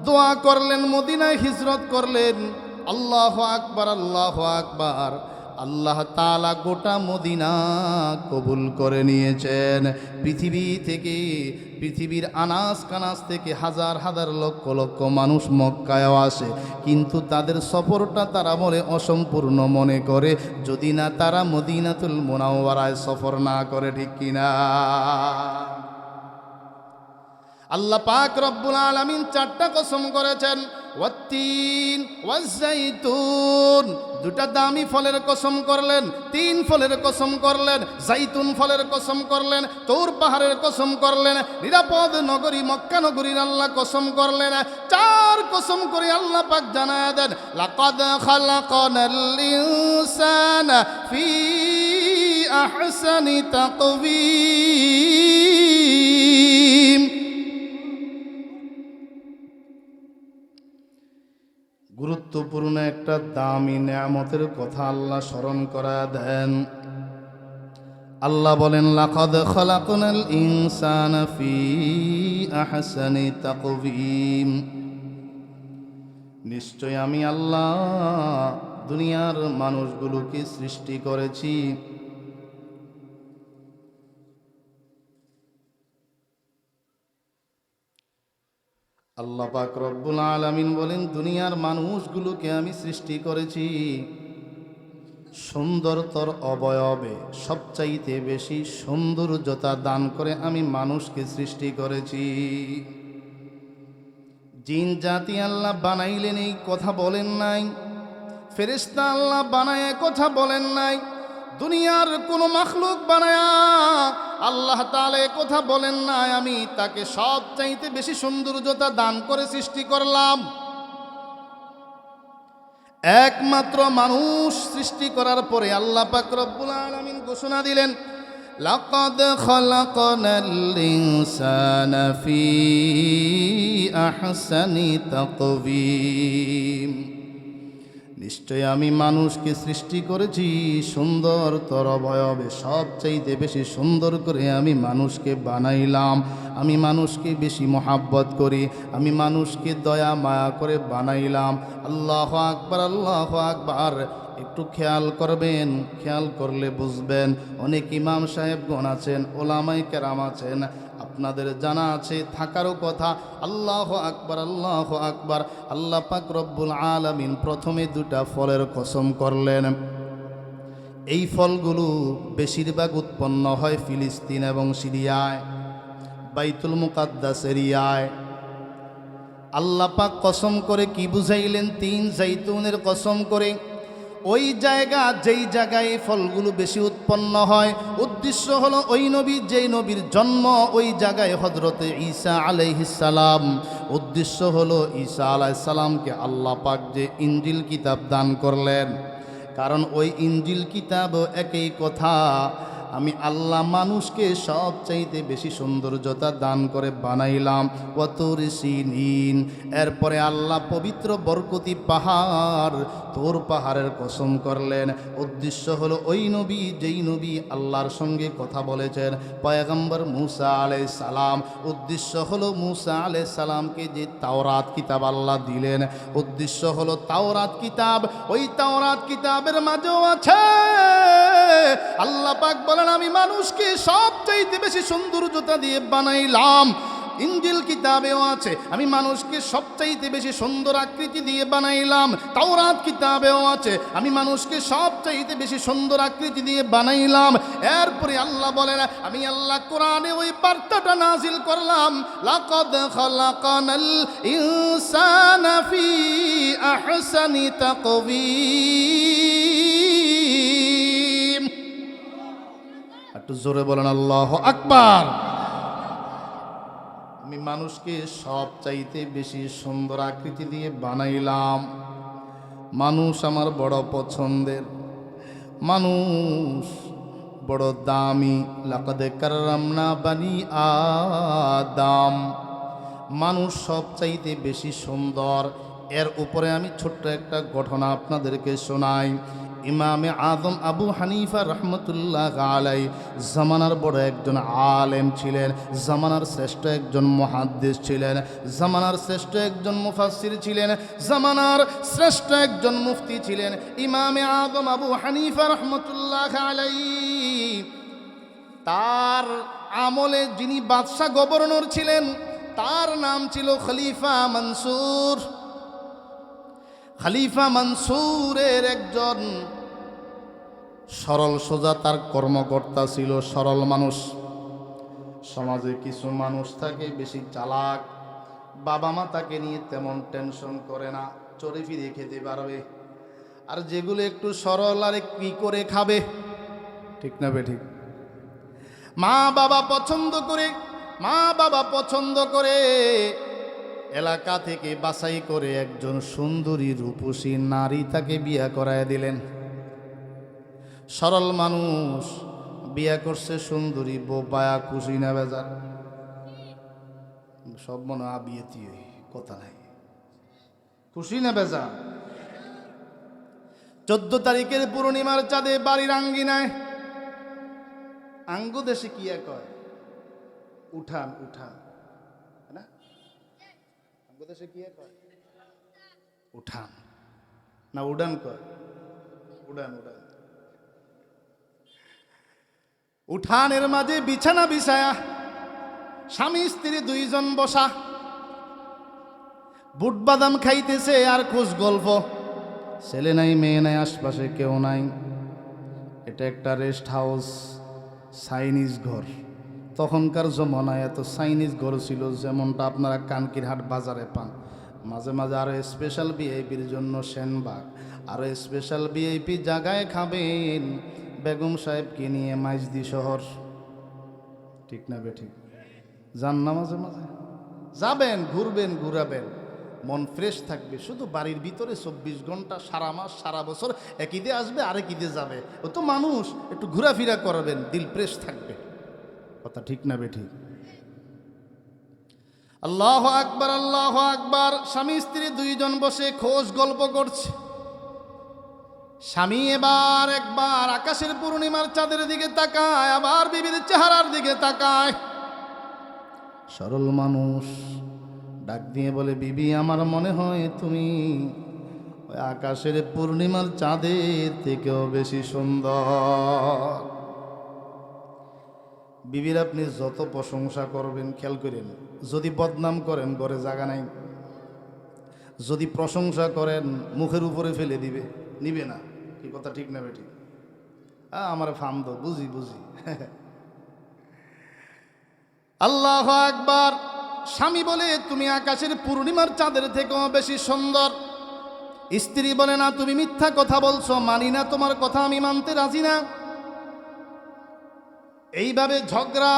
দোয়া করলেন, মদিনায় হিজরত করলেন। আল্লাহু আকবার, আল্লাহু আকবার। আল্লাহ তাআলা গোটা মদিনা কবুল করে নিয়েছেন। পৃথিবী থেকে, পৃথিবীর আনাস কানাস থেকে হাজার হাজার লক্ষ লক্ষ মানুষ মক্কায় আসে, কিন্তু তাদের সফরটা তারা বলে অসম্পূর্ণ মনে করে যদি না তারা মদিনাতুল মুনাওয়ারায় সফর না করে। ঠিক কিনা? আল্লাহ পাক রব্বুল আলামিন চারটা কসম করেছেন, ওয়াত্তিন ওয়াজ্জাইতুন, দুটা দামি ফলের কসম করলেন, তিন ফলের কসম করলেন, জাইতুন ফলের কসম করলেন, তৌর পাহাড়ের কসম করলেন, নিরাপদ নগরী মক্কা নগরীর আল্লাহ কসম করলেন। চার কসম করে আল্লাহ পাক জানায় দেন, লাকাদ খালাকানাল ইনসানা ফি আহসানি তাকওয়িম। গুরুত্বপূর্ণ একটা দামি নেয়ামতের কথা আল্লাহ স্মরণ করা দেন। আল্লাহ বলেন, লাকাদ খালাকনাল ইনসানা ফি আহসানি তাকওয়িম, নিশ্চয় আমি আল্লাহ দুনিয়ার মানুষগুলোকে সৃষ্টি করেছি আল্লাহ পাক রব্বুল আলামিন বলেন, দুনিয়ার মানুষগুলোকে আমি সৃষ্টি করেছি সুন্দরতর অবয়বে, সবচাইতে বেশি সৌন্দর্যতা দান করে আমি মানুষকে সৃষ্টি করেছি। জিন জাতি আল্লাহ বানাইলেন, এই কথা বলেন নাই। ফেরেশতা আল্লাহ বানায় কথা বলেন নাই। দুনিয়ার কোনো মাখলুক বানায়া আল্লাহ তাআলা কথা বলেন নাই আমি তাকে সবচাইতে বেশি সৌন্দর্যতা দান করে সৃষ্টি করলাম। একমাত্র মানুষ সৃষ্টি করার পরে আল্লাহ পাক রব্বুল আলামিন ঘোষণা দিলেন, লাকাদ খালাকনাল ইনসানা ফি আহসানি তাকওয়িম, নিশ্চয় আমি মানুষকে সৃষ্টি করেছি সুন্দরতর অবয়বে, সবচাইতে বেশি সুন্দর করে আমি মানুষকে বানাইলাম। আমি মানুষকে বেশি মহাব্বত করি, আমি মানুষকে দয়া মায়া করে বানাইলাম। আল্লাহু আকবার, আল্লাহু আকবার। একটু খেয়াল করবেন, খেয়াল করলে বুঝবেন। অনেক ইমাম সাহেবগণ আছেন, ওলামায়ে কেরাম আছেন, আপনাদের জানা আছে, থাকারও কথা। আল্লাহু আকবার, আল্লাহু আকবার। আল্লাহ পাক রব্বুল আলামিন প্রথমে দুটা ফলের কসম করলেন। এই ফলগুলো বেশিরভাগ উৎপন্ন হয় ফিলিস্তিন এবং সিরিয়ায়, বাইতুল মুকাদ্দাস এরিয়ায়। আল্লাহ পাক কসম করে কি বুঝাইলেন? তিন জাইতুনের কসম করে। ওই জায়গা, যেই জায়গায় এই ফলগুলো বেশি উৎপন্ন হয়, উদ্দেশ্য হলো ওই নবী, যেই নবীর জন্ম ওই জায়গায় হযরতে ঈসা আলাইহিস সালাম। উদ্দেশ্য হলো ঈসা আলাইহিস সালামকে আল্লাহ পাক যে ইনজিল কিতাব দান করলেন, কারণ ওই ইনজিল কিতাব একই কথা, আমি আল্লাহ মানুষকে সবচাইতে বেশি সৌন্দর্যতা দান করে বানাইলাম। ওয়াতুর সিনিন, এরপরে আল্লাহ পবিত্র বরকতি পাহাড়, তোর পাহাড়ের কসম করলেন। উদ্দেশ্য হলো ওই নবী, যেই নবী আল্লাহর সঙ্গে কথা বলেছেন, পয়গম্বর মুসা আলাইহিস সালাম। উদ্দেশ্য হলো মুসা আলাইহিস সালামকে যে তাওরাত কিতাব আল্লাহ দিলেন, উদ্দেশ্য হলো তাওরাত কিতাব। ওই তাওরাত কিতাবের মাঝেও আছে আল্লাহ পাক বলেন আমি মানুষকে সবচাইতে বেশি সৌন্দর্যতা দিয়ে বানাইলাম। ইনজিল কিতাবেও আছে আমি মানুষকে সবচাইতে বেশি সুন্দর আকৃতি দিয়ে বানাইলাম। তাওরাত কিতাবেও আছে আমি মানুষকে সবচাইতে বেশি সুন্দর আকৃতি দিয়ে বানাইলাম। এরপরে আল্লাহ বলেন আমি আল্লাহ কোরআনে ওই বার্তাটা নাজিল করলাম, লাকাদ খালাকানাল ইনসানা ফি আহসানি তাকওয়িম। একটু জোরে বলেন আল্লাহু আকবার। আমি মানুষকে সব চাইতে বেশি সুন্দর আকৃতি দিয়ে বানাইলাম। মানুষ আমার বড় পছন্দের, মানুষ বড় দামি। লাকাদ কাররামনা বানি আদম। মানুষ সব চাইতে বেশি সুন্দর। এর উপরে আমি ছোট্ট একটা ঘটনা আপনাদেরকে শোনাই। ইমামে আজম আবু হানিফা রহমতুল্লাহ আলাই জামানার বড় একজন আলেম ছিলেন, জামানার শ্রেষ্ঠ একজন মুহাদ্দিস ছিলেন, জামানার শ্রেষ্ঠ একজন মুফাসসির ছিলেন, জামানার শ্রেষ্ঠ একজন মুফতি ছিলেন ইমামে আজম আবু হানিফা রহমতুল্লাহ আলাই। তার আমলে যিনি বাদশাহ গভর্নর ছিলেন তার নাম ছিল খলিফা মনসুর। খলিফা মনসুরের একজন সরল সোজা তার কর্মকর্তা ছিল, সরল মানুষ। সমাজে কিছু মানুষ থাকে বেশি চালাক, বাবা মা তাকে নিয়ে তেমন টেনশন করে না, চড়ে ফিরে খেতে পারবে। আর যেগুলো একটু সরল আর কি করে খাবে, ঠিক না বে ঠিক? মা বাবা পছন্দ করে এলাকা থেকে বাছাই করে একজন সুন্দরী রূপসী নারী তাকে বিয়ে করায় দিলেন। সরল মানুষ বিয়ে করছে সুন্দরী বউ, পায়া খুশি না বেজার? সব মনে বিয়েতি কথা নাই, খুশি না বেজার? 14 তারিখের পূর্ণিমার চাঁদে বাড়ির আঙ্গিনায়, আঙ্গু দেশে কি কয় উঠান, উঠান না, আঙ্গু দেশে কি কয় উঠান না উড়ান কয়, উড়ান উড়ান। উঠানের মাঝে বিছানা বিছায়া স্বামী স্ত্রী দুইজন বসা, বুট বাদাম খাইতেছে আর খুশ গল্প। ছেলে নাই মেয়ে নাই, আশপাশে কেউ নাই। এটা একটা রেস্ট হাউস, চাইনিজ ঘর। তখনকার জমানায় এত চাইনিজ ঘর ছিল যেমনটা আপনারা কানকিরহাট বাজারে পান। মাঝে মাঝে আরো স্পেশাল ভিআইপির জন্য সেনবাগ, আরো স্পেশাল ভিআইপি জায়গায় খাবেন বেগম সাহেবকে নিয়ে মাইজদি শহর, ঠিক না বে ঠিক? যান না মাঝে মাঝে, যাবেন, ঘুরবেন, ঘুরাবেন, মন ফ্রেশ থাকবে। শুধু বাড়ির ভিতরে 24 ঘন্টা সারা মাস সারা বছর এক ঈদে আসবে আরেক ঈদে যাবে, ও তো মানুষ। একটু ঘোরাফেরা করবেন, দিল ফ্রেশ থাকবে, কথা ঠিক না বে ঠিক? আল্লাহু আকবার, আল্লাহু আকবার। স্বামী স্ত্রী দুইজন বসে খোশ গল্প করছে। স্বামী একবার আকাশের পূর্ণিমার চাঁদের দিকে তাকায়, আবার বিবির চেহারার দিকে তাকায়। সরল মানুষ ডাক দিয়ে বলে, বিবি আমার মনে হয় তুমি ওই আকাশের পূর্ণিমার চাঁদের থেকেও বেশি সুন্দর। বিবির আপনি যত প্রশংসা করবেন, খেয়াল করেন, যদি বদনাম করেন ঘরে জায়গা নাই, যদি প্রশংসা করেন মুখের উপরে ফেলে দিবে, নিবে না। কি কথা ঠিক না বেটি? আমার ফার্ম দো, বুঝি বুঝি। আল্লাহু আকবার। স্বামী বলে, তুমি আকাশের পূর্ণিমার চাঁদের থেকেও বেশি সুন্দর। স্ত্রী বলে, না তুমি মিথ্যা কথা বলছো, মানি না, তোমার কথা আমি মানতে রাজি না। এইভাবে ঝগড়া।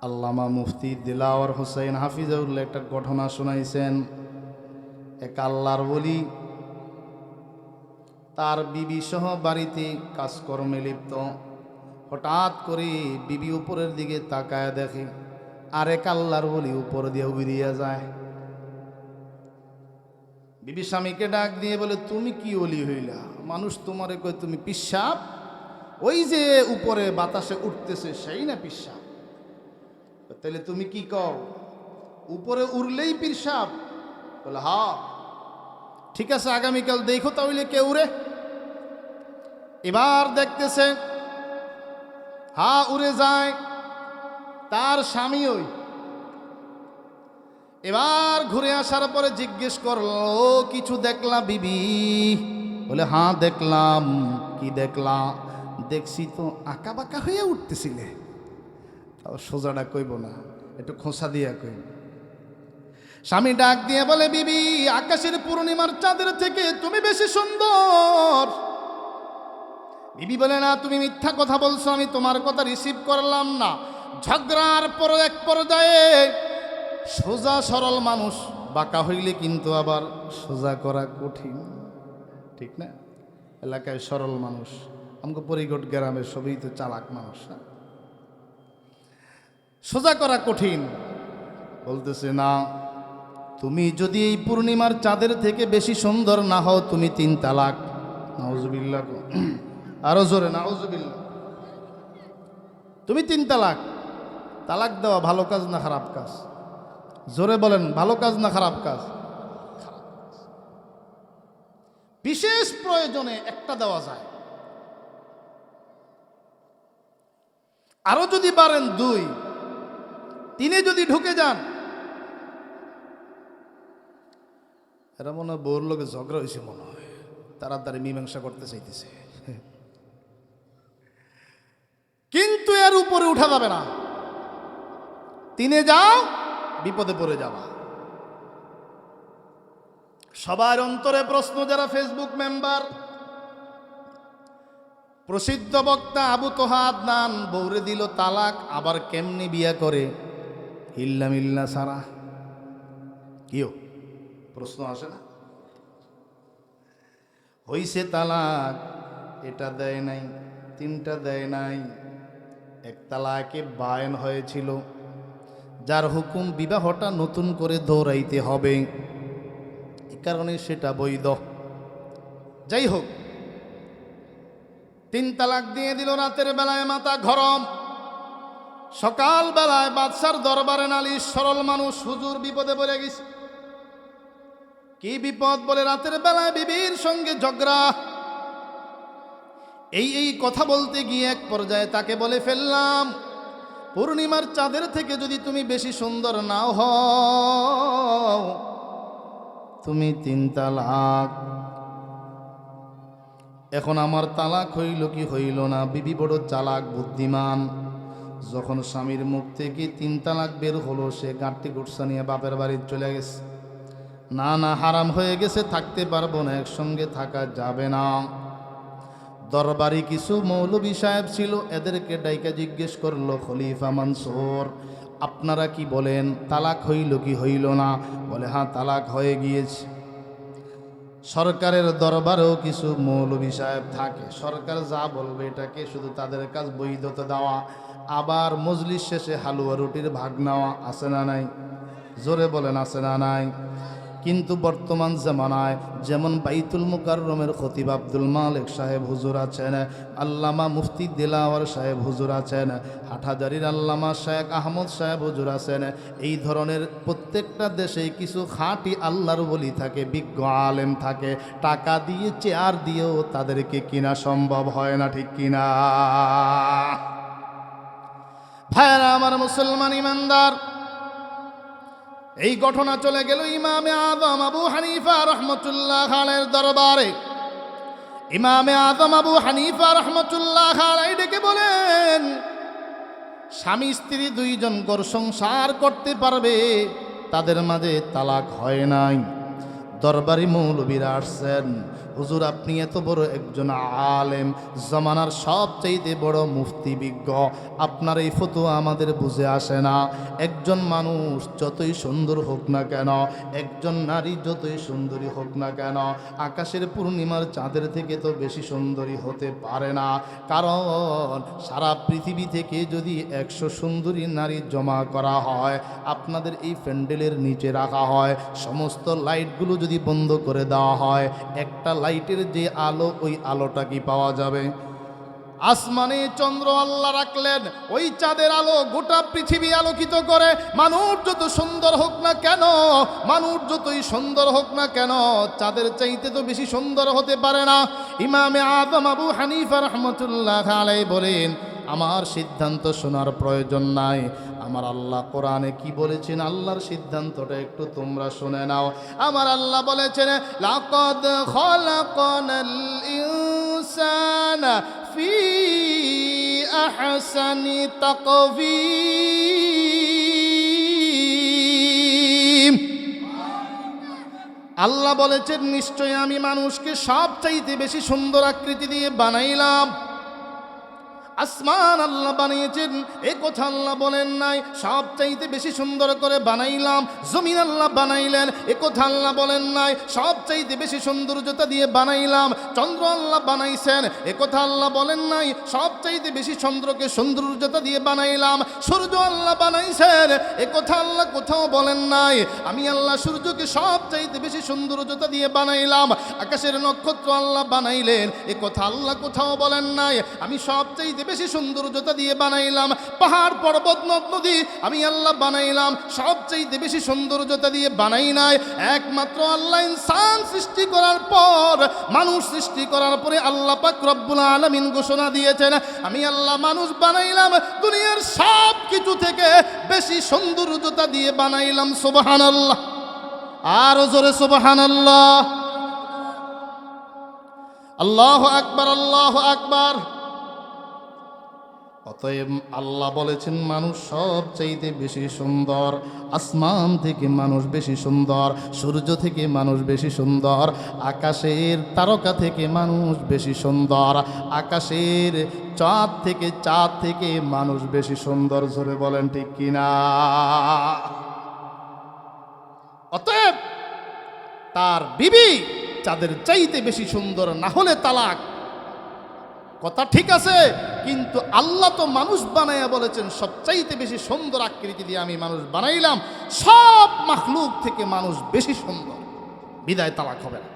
আল্লামা মুফতি দিলাওয়ার হোসেন হাফিজাউল্লাহ একটা ঘটনা শোনাইছেন। এক আল্লাহর ওলি তার বিবি সহ বাড়িতে কাজকর্মে লিপ্ত। হঠাৎ করে বিবি উপরের দিকে তাকায় দেখে আরেক আল্লাহর ওলি উপর দিয়ে উড়িয়ে যায়। বিবি স্বামীকে ডাক দিয়ে বলে, তুমি কি ওলি হইলা? মানুষ তোমারে কই তুমি পিশাব? ওই যে উপরে বাতাসে উঠতেছে সেই না পিশাব? তাহলে তুমি কি কও, উপরে উড়লেই পিশাব? বলে, হ্যাঁ। ঠিক আছে, আগামীকাল দেখো তাহলে কে উড়ে। এবার দেখতেছে হা উড়ে যায়, তার স্বামী ওই। এবার ঘুরে আসার পরে জিজ্ঞেস করলো, কিছু দেখলা বিবি? বলে হ্যাঁ দেখলাম। কি দেখলা? দেখছি তো আঁকা বাঁকা হয়ে উঠতেছিলে। তাও সোজাটা কইব না, একটু খোঁসা দিয়া কইব। স্বামী ডাক দিয়ে বলে, বিবি আকাশের পূর্ণিমার চাঁদের থেকে তুমি বেশি সুন্দর। বিবি বলে, না তুমি মিথ্যা কথা বলছো, আমি তোমার কথা রিসিভ করলাম না। ঝগড়ার পর এক পর্যায়ে সোজা সরল মানুষ বাঁকা হইলে কিন্তু আবার সোজা করা কঠিন, ঠিক না? এলাকায় সরল মানুষ, আমাকে পরিগট গ্রামের সবই তো চালাক মানুষ, না? সোজা করা কঠিন। বলতেছে না, তুমি যদি এই পূর্ণিমার চাঁদের থেকে বেশি সুন্দর না হও, তুমি 3 তালাক। নাউজুবিল্লাহ, আরো জোরে নাউজুবিল্লাহ। তুমি 3 তালাক। তালাক দেওয়া ভালো কাজ না খারাপ কাজ? জোরে বলেন, ভালো কাজ না খারাপ কাজ? বিশেষ প্রয়োজনে একটা দেওয়া যায়, আরো যদি পারেন 2, 3 যদি ঢুকে যান। এরা মনে হয় বউর লোকে ঝগড়া হয়েছে, মনে হয় তাড়াতাড়ি মীমাংসা করতে চাইতেছে। কিন্তু এর উপরে উঠা যাবে না। 3 যাও, বিপদে পড়ে যাবা। সবার অন্তরে প্রশ্ন, যারা ফেসবুক মেম্বার। প্রসিদ্ধ বক্তা আবু তোহা আদনান বউরে দিল তালাক, আবার কেমনি বিয়া করে? হিল্লা মিল্লা সারা। কিও প্রশ্ন আসে না? হইছে তালাক, এটা দেয় নাই, 3টা দেয় নাই, 1 তালাকে বায়ন হয়েছিল, যার হুকুম বিবাহটা নতুন করে দৌড়াইতে হবে, এই কারণে সেটা বৈধ। যাই হোক, 3 তালাক দিয়ে দিল। রাতের বেলায় মাথা গরম, সকাল বেলায় বাদশার দরবারে নালিশ। সরল মানুষ, হুজুর বিপদে পড়ে গেছে। কি বিপদ? বলে রাতের বেলায় বিবির সঙ্গে ঝগড়া। এই কথা বলতে গিয়ে এক পর্যায়ে তাকে বলে ফেললাম, পূর্ণিমার চাঁদের থেকে যদি তুমি বেশি সুন্দর নাও হও, তুমি 3 তালাক। এখন আমার তালাক হইল কি হইল না? বিবি বড় চালাক, বুদ্ধিমান। যখন স্বামীর মুখ থেকে 3 তালাক বের হলো, সে গাঁটটি গুটসা নিয়ে বাপের বাড়ি চলে গেছে। না না, হারাম হয়ে গেছে, থাকতে পারবো না, একসঙ্গে থাকা যাবে না। দরবারি কিছু মৌলবী সাহেব ছিল, এদেরকে ডাইকা জিজ্ঞেস করলো, খলিফা মানসুর আপনারা কি বলেন, তালাক হইল কি হইল না? বলে হ্যাঁ, তালাক হয়ে গিয়েছে। সরকারের দরবারেও কিছু মৌলবী সাহেব থাকে, সরকার যা বলবে এটাকে শুধু তাদের কাজ বৈধতা দেওয়া, আবার মজলিস শেষে হালুয়া রুটির ভাগ নেওয়া, আছে না নাই? জোরে বলেন, আছে না নাই? কিন্তু বর্তমান জামানায় যেমন বাইতুল মুকাররমের খতিব আব্দুল মালিক সাহেব হুজুর আছেন, আল্লামা মুফতি দিলাওয়ার সাহেব হুজুর আছেন, হাটহাজারীর আল্লামা শেখ আহমদ সাহেব হুজুর আছেন, এই ধরনের প্রত্যেকটা দেশে কিছু খাঁটি আল্লাহর ওলি থাকে, বিজ্ঞ আলেম থাকে। টাকা দিয়ে, চেয়ার দিয়েও তাদেরকে কিনা সম্ভব হয় না, ঠিক কিনা? ভাইরা আমার মুসলমান ইমানদার, এই ঘটনা চলে গেল ইমামে আযম আবু হানিফা রাহমাতুল্লাহ আলাইহির দরবারে। ইমামে আযম আবু হানিফা রাহমাতুল্লাহ আলাইহি ডেকে বলেন, স্বামী স্ত্রী 2 জন ঘর সংসার করতে পারবে, তাদের মাঝে তালাক হয় নাই। দরবারি মৌলবীরা আসছেন, হুজুর আপনি এত বড় একজন আলেম, জামানার সবচাইতে বড় মুফতি বিজ্ঞ, আপনার এই ফতোয়া আমাদের বুঝে আসে না। একজন মানুষ যতই সুন্দর হোক না কেন, একজন নারী যতই সুন্দরী হোক না কেন, আকাশের পূর্ণিমার চাঁদের থেকে তো বেশি সুন্দরী হতে পারে না। কারণ সারা পৃথিবী থেকে যদি 100 সুন্দরী নারী জমা করা হয়, আপনাদের এই প্যান্ডেলের নিচে রাখা হয়, সমস্ত লাইটগুলো যদি বন্ধ করে দেওয়া হয়, একটা লাইটের যে আলো, ওই আলোটা কি পাওয়া যাবে? আসমানে চন্দ্র আল্লাহ রাখলেন, ওই চাঁদের আলো গোটা পৃথিবী আলোকিত করে। মানুষ যত সুন্দর হোক না কেন, মানুষ যতই সুন্দর হোক না কেন, চাঁদের চাইতে তো বেশি সুন্দর হতে পারে না। ইমামে আযম আবু হানিফা রাহমাতুল্লাহ আলাইহি বলেন, আমার সিদ্ধান্ত শোনার প্রয়োজন নাই, আমার আল্লাহ কোরআনে কি বলেছেন আল্লাহর সিদ্ধান্তটা একটু তোমরা শুনে নাও। আমার আল্লাহ বলেছেন, লাকাদ খালাকানাল ইনসানা ফি আহসানি তাকবীম। আল্লাহ বলেছেন, নিশ্চয় আমি মানুষকে সবচাইতে বেশি সুন্দর আকৃতি দিয়ে বানাইলাম। আসমান আল্লাহ বানিয়েছেন, এ কথা আল্লাহ বলেন নাই, সবচাইতে বেশি সুন্দর করে বানাইলাম। জমিন আল্লাহ বানাইলেন, এ কথা আল্লাহ বলেন নাই, সবচাইতে বেশি সৌন্দর্যতা দিয়ে বানাইলাম। চন্দ্র আল্লাহ বানাইছেন, এ কথা আল্লাহ বলেন নাই, সবচাইতে বেশি চন্দ্রকে সৌন্দর্যতা দিয়ে বানাইলাম। সূর্য আল্লাহ বানাইছেন, এ কথা আল্লাহ কোথাও বলেন নাই, আমি আল্লাহ সূর্যকে সবচাইতে বেশি সৌন্দর্যতা দিয়ে বানাইলাম। আকাশের নক্ষত্র আল্লাহ বানাইলেন, এ কথা আল্লাহ কোথাও বলেন নাই, আমি সবচাইতে বেশি সৌন্দর্যতা দিয়ে বানাইলাম। পাহাড় পর্বত নদ নদী আমি আল্লাহ বানাইলাম, সবচাইতে বেশি সৌন্দর্যতা দিয়ে বানাই নাই। একমাত্র আল্লাহ ইনসান সৃষ্টি করার পর, মানুষ সৃষ্টি করার পরে আল্লাহ পাক রব্বুল আলামিন ঘোষণা দিয়েছেন, আমি আল্লাহ মানুষ বানাইলাম দুনিয়ার সব কিছু থেকে বেশি সৌন্দর্যতা দিয়ে বানাইলাম। সুবহানাল্লাহ, আরো জোরে সুবহানাল্লাহ। আল্লাহু আকবার, আল্লাহু আকবার। অতএব আল্লাহ বলেছেন, মানুষ সবচাইতে বেশি সুন্দর। আসমান থেকে মানুষ বেশি সুন্দর, সূর্য থেকে মানুষ বেশি সুন্দর, আকাশের তারকা থেকে মানুষ বেশি সুন্দর, আকাশের চাঁদ থেকে মানুষ বেশি সুন্দর। জোরে বলেন ঠিক কিনা? অতএব তার বিবি চাঁদের চাইতে বেশি সুন্দর না হলে তালাক। কথা ঠিক আছে, কিন্তু আল্লাহ তো মানুষ বানাইয়া বলেছেন সবচাইতে বেশি সুন্দর আকৃতি দিয়ে আমি মানুষ বানাইলাম, সব মাখলুক থেকে মানুষ বেশি সুন্দর, বিদায় তালাক হবে না।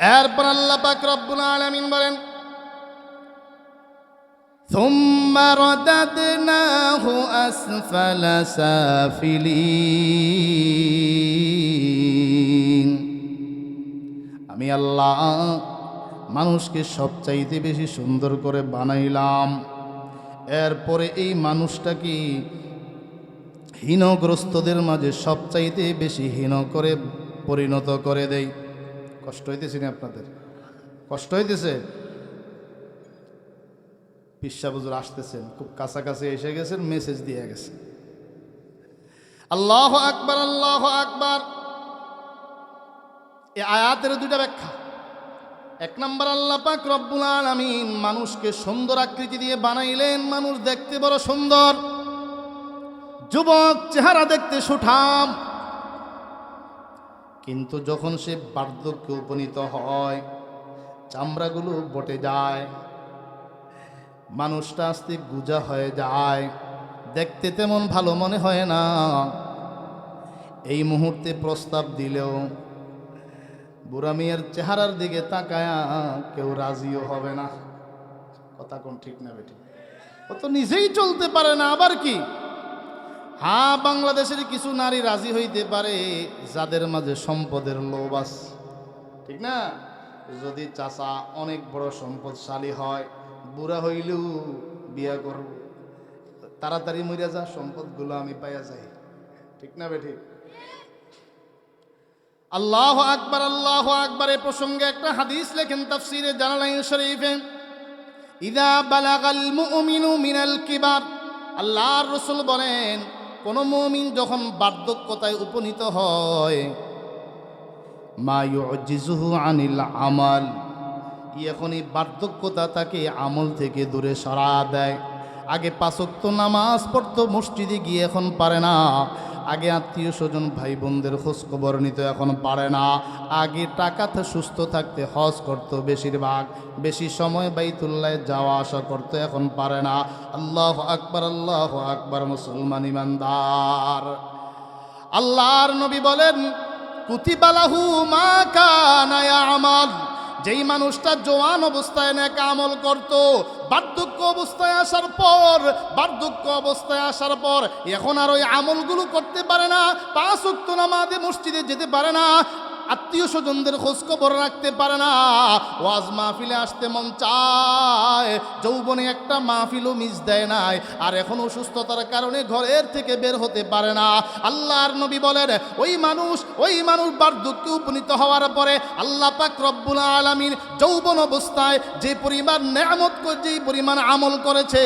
এরপর আল্লাহ পাক রব্বুল আলামিন বলেন, থুম্মা রাদাদনাহু আসফালা সাফিলিন। আমি আল্লাহ মানুষকে সবচাইতে বেশি সুন্দর করে বানাইলাম, এরপরে এই মানুষটাকে হীনগ্রস্তদের মাঝে সবচাইতে বেশি হীন করে পরিণত করে দেই। কষ্ট হইতেছে না আপনাদের? কষ্ট হইতেছে? পিসা হুজুর আসতেছেন, খুব কাছাকাছি এসে গেছেন, মেসেজ দিয়ে গেছে। আল্লাহু আকবার, আল্লাহু আকবার। এই আয়াতের দুইটা ব্যাখ্যা। এক নম্বর, আল্লাহ পাক রব্বুল আলামিন মানুষকে সুন্দর আকৃতি দিয়ে বানাইলেন, মানুষ দেখতে বড় সুন্দর, যুবক চেহারা দেখতে সুঠাম, কিন্তু যখন সে বার্ধক্যে উপনীত হয়, চামড়াগুলো বটে যায়, মানুষটা আস্তে গুজা হয়ে যায়, দেখতে তেমন ভালো মনে হয় না। এই মুহূর্তে প্রস্তাব দিলেও বুড়া মেয়ের চেহারার দিকে তাকায়া কেউ রাজিও হবে না। কথা কোন ঠিক না বেটি? ও তো নিজেই চলতে পারে না, আবার কি? হ্যাঁ, বাংলাদেশের কিছু নারী রাজি হইতে পারে যাদের মাঝে সম্পদের লোভ আছে, ঠিক না? যদি চাচা অনেক বড় সম্পদশালী হয়, বুড়া হইলেও বিয়া করব, তাড়াতাড়ি মরিয়া যা, সম্পদগুলো আমি পাইয়া যাই, ঠিক না বেটি? আল্লাহু আকবার, আল্লাহু আকবার। এ প্রসঙ্গে একটা হাদিস লেখেন তাফসীরে জালালাইন শরীফে, ইযা বালাগাল মুমিনু মিনাল কিবার, আল্লাহর রাসূল বলেন, কোন মুমিন যখন বার্ধক্যতায় উপনীত হয়, মা ইউজিজুহু আনিল আমাল, এখনই বার্ধক্যতা তাকে আমল থেকে দূরে সরা দেয়। আগে 5 ওয়াক্ত নামাজ পড়তো, মসজিদে গিয়ে এখন পারে না। আগে আত্মীয় স্বজন ভাই বোনদের খোঁজ খবর নিত, এখন পারে না। আগে টাকাতে সুস্থ থাকতে হজ করতো বেশিরভাগ, বেশি সময় বাইতুল্লাহ যাওয়া আসা করতো, এখন পারে না। আল্লাহু আকবার, আল্লাহু আকবার। মুসলমান ইমানদার, আল্লাহর নবী বলেন, কুতিবা লাহু মা কানা ইয়ামাল, যেই মানুষটা জওয়ান অবস্থায় নেক আমল করত, বার্ধক্য অবস্থায় আসার পর এখন আর ওই আমলগুলো করতে পারে না, 5 ওয়াক্ত নামাজে মসজিদে যেতে পারে না, আত্মীয় স্বজনদের খোঁজ খবর রাখতে পারে না, ওয়াজ মাহফিলে আসতে মন চায়, যৌবনে একটা মাহফিলও মিস দেয় নাই, আর এখন অসুস্থতার কারণে ঘরের থেকে বের হতে পারে না। আল্লাহর নবী বলেন ওই মানুষ বার্ধক্যে উপনীত হওয়ার পরে আল্লাহ পাক রব্বুল আলামিন যৌবন অবস্থায় যে পরিমাণ নেয়ামত যেই পরিমাণ আমল করেছে,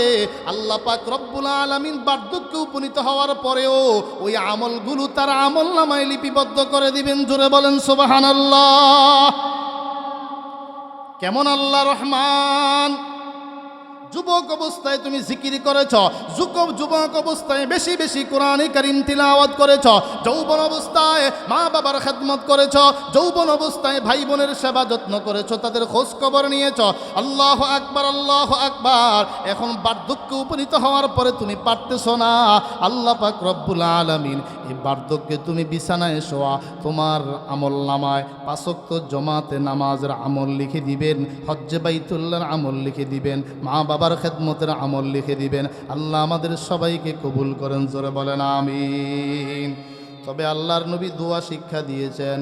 আল্লাহ পাক রব্বুল আলামিন বার্ধক্যে উপনীত হওয়ার পরেও ওই আমলগুলো তার আমল নামায় লিপিবদ্ধ করে দিবেন। জোরে বলেন সুবহানাল্লাহ। কেমন আল্লাহ রহমান! যুবক অবস্থায় তুমি জিকির করেছ, যুবক অবস্থায় বেশি বেশি কোরআনে কারীম তিলাওয়াত করেছ, যৌবন অবস্থায় মা বাবার খেদমত করেছ, যৌবন অবস্থায় ভাই বোনের সেবা যত্ন করেছ, তাদের খোঁজ খবর নিয়েছ। আল্লাহু আকবার, আল্লাহু আকবার। এখন বার্ধক্যে উপনীত হওয়ার পরে তুমি পারতেছ না। আল্লাহ পাক রব্বুল আলামিন এই বার্ধক্যে তুমি বিছানায় শোয়া, তোমার আমল নামায় 5 ওয়াক্ত জমাতে নামাজের আমল লিখে দিবেন, হজ্জে বাইতুল্লাহর আমল লিখে দিবেন, মা বাবার খেদমতের আমল লিখে দিবেন। আল্লাহ আমাদের সবাইকে কবুল করেন। জোরে বলেন আমিন। তবে আল্লাহর নবী দোয়া শিক্ষা দিয়েছেন,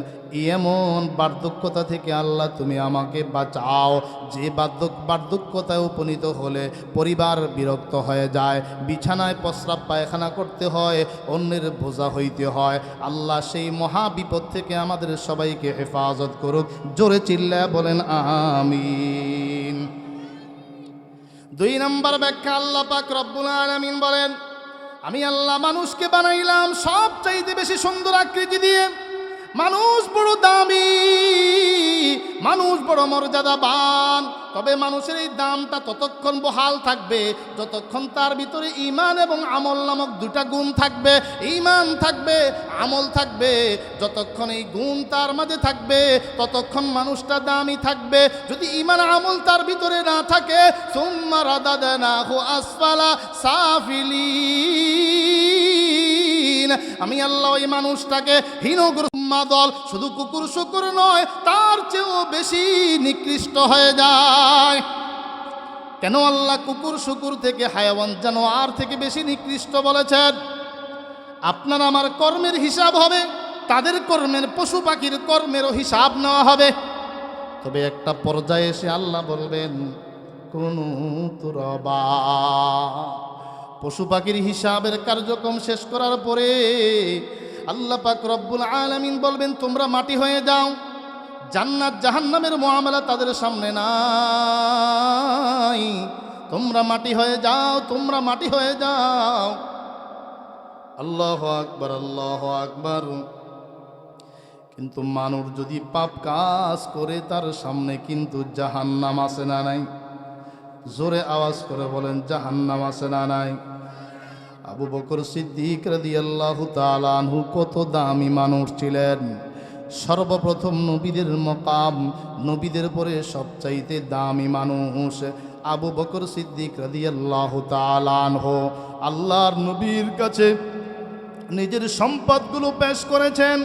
এমন বার্ধক্যতা থেকে আল্লাহ তুমি আমাকে বাঁচাও যে বার্ধক্যতায় উপনীত হলে পরিবার বিরক্ত হয়ে যায়, বিছানায় প্রস্রাব পায়খানা করতে হয়, অন্যের বোঝা হইতে হয়। আল্লাহ সেই মহা বিপদ থেকে আমাদের সবাইকে হেফাজত করুক। জোরে চিল্লায় বলেন আমিন। 2 নম্বর ব্যাখ্যা, আল্লাহ পাক রব্বুল আলামিন বলেন আমি আল্লাহ মানুষকে বানাইলাম সবচাইতে বেশি সুন্দর আকৃতি দিয়ে। মানুষ বড় দামি, মানুষ বড় মর্যাদাবান, তবে মানুষের এই দামটা ততক্ষণ বহাল থাকবে যতক্ষণ তার ভিতরে ঈমান এবং আমল নামক 2টা গুণ থাকবে। ঈমান থাকবে, আমল থাকবে। যতক্ষণ এই গুণ তার মাঝে থাকবে ততক্ষণ মানুষটা দামি থাকবে। যদি ঈমান আমল তার ভিতরে না থাকে, সুম্মা রাদাদনাহু আসফালা সাফিলিন, আমি আল্লাহ ওই মানুষটাকে দল শুধু কুকুর শুকুর নয়, তার চেয়েও বেশি নিকৃষ্ট হয়ে যায়। কেন আল্লাহ কুকুর শুকুর থেকে, হায়াওয়ান জানোয়ার থেকে বেশি নিকৃষ্ট বলেছেন? আপনার আমার কর্মের হিসাব হবে, তাদের কর্মের, পশু পাখির কর্মেরও হিসাব নেওয়া হবে। তবে একটা পর্যায়ে এসে আল্লাহ বলবেন কুনু তুরাবা। পশু পাখির হিসাবের কার্যক্রম শেষ করার পরে আল্লাহ পাক রব্বুল আলামিন বলবেন তোমরা মাটি হয়ে যাও। জান্নাত জাহান্নামের মুআমালা তাদের সামনে নাই, তোমরা মাটি হয়ে যাও, তোমরা মাটি হয়ে যাও। আল্লাহু আকবার, আল্লাহু আকবার। কিন্তু মানুষ যদি পাপ কাজ করে তার সামনে কিন্তু জাহান্নাম আছে না নাই? জোরে আওয়াজ করে বলেন জাহান্নাম আছে না নাই? আবু বকর সিদ্দিক রাদিয়াল্লাহু তাআলা আনহু কত দামি মানুষ ছিলেন। সর্বপ্রথম নবীদের মকাম, নবীদের পরে সবচাইতে দামি মানুষ আবু বকর সিদ্দিক রাদিয়াল্লাহু তাআলা আনহু আল্লাহর নবীর কাছে নিজের সম্পদগুলো পেশ করেছেন।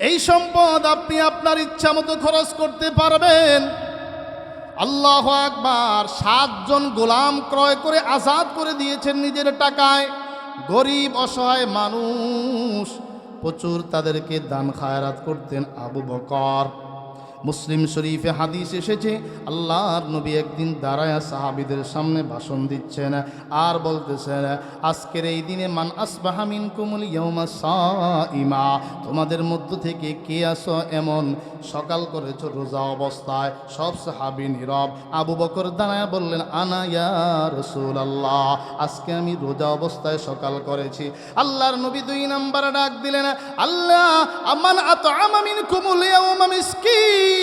এই সম্পদ আপনি আপনার ইচ্ছা মতো খরচ করতে পারবেন। আল্লাহু আকবার। 7 জন গোলাম ক্রয় করে আজাদ করে দিয়েছেন নিজের টাকায়। গরিব অসহায় মানুষ প্রচুর তাদেরকে দান খায়রাত করতেন আবু বকর। মুসলিম শরীফে হাদিস এসেছে, আল্লাহর নবী একদিন দাঁড়ায়া সাহাবীদের সামনে ভাষণ দিচ্ছেন আর বলতেছেন, আজকের এই দিনে মান আসবাহা মিনকুমুল ইয়াউমা সাইমা, তোমাদের মধ্য থেকে কে আসো এমন সকাল করেছো রোজা অবস্থায়? সব সাহাবী নীরব। আবু বকর দাঁড়ায়া বললেন, আনা ইয়া রাসূলুল্লাহ, আজকে আমি রোজা অবস্থায় সকাল করেছি। আল্লাহর নবী 2 নম্বরে ডাক দিলেন, আল্লাহ আমান আতআমা মিনকুমুল ইয়াউমা মিসকিন,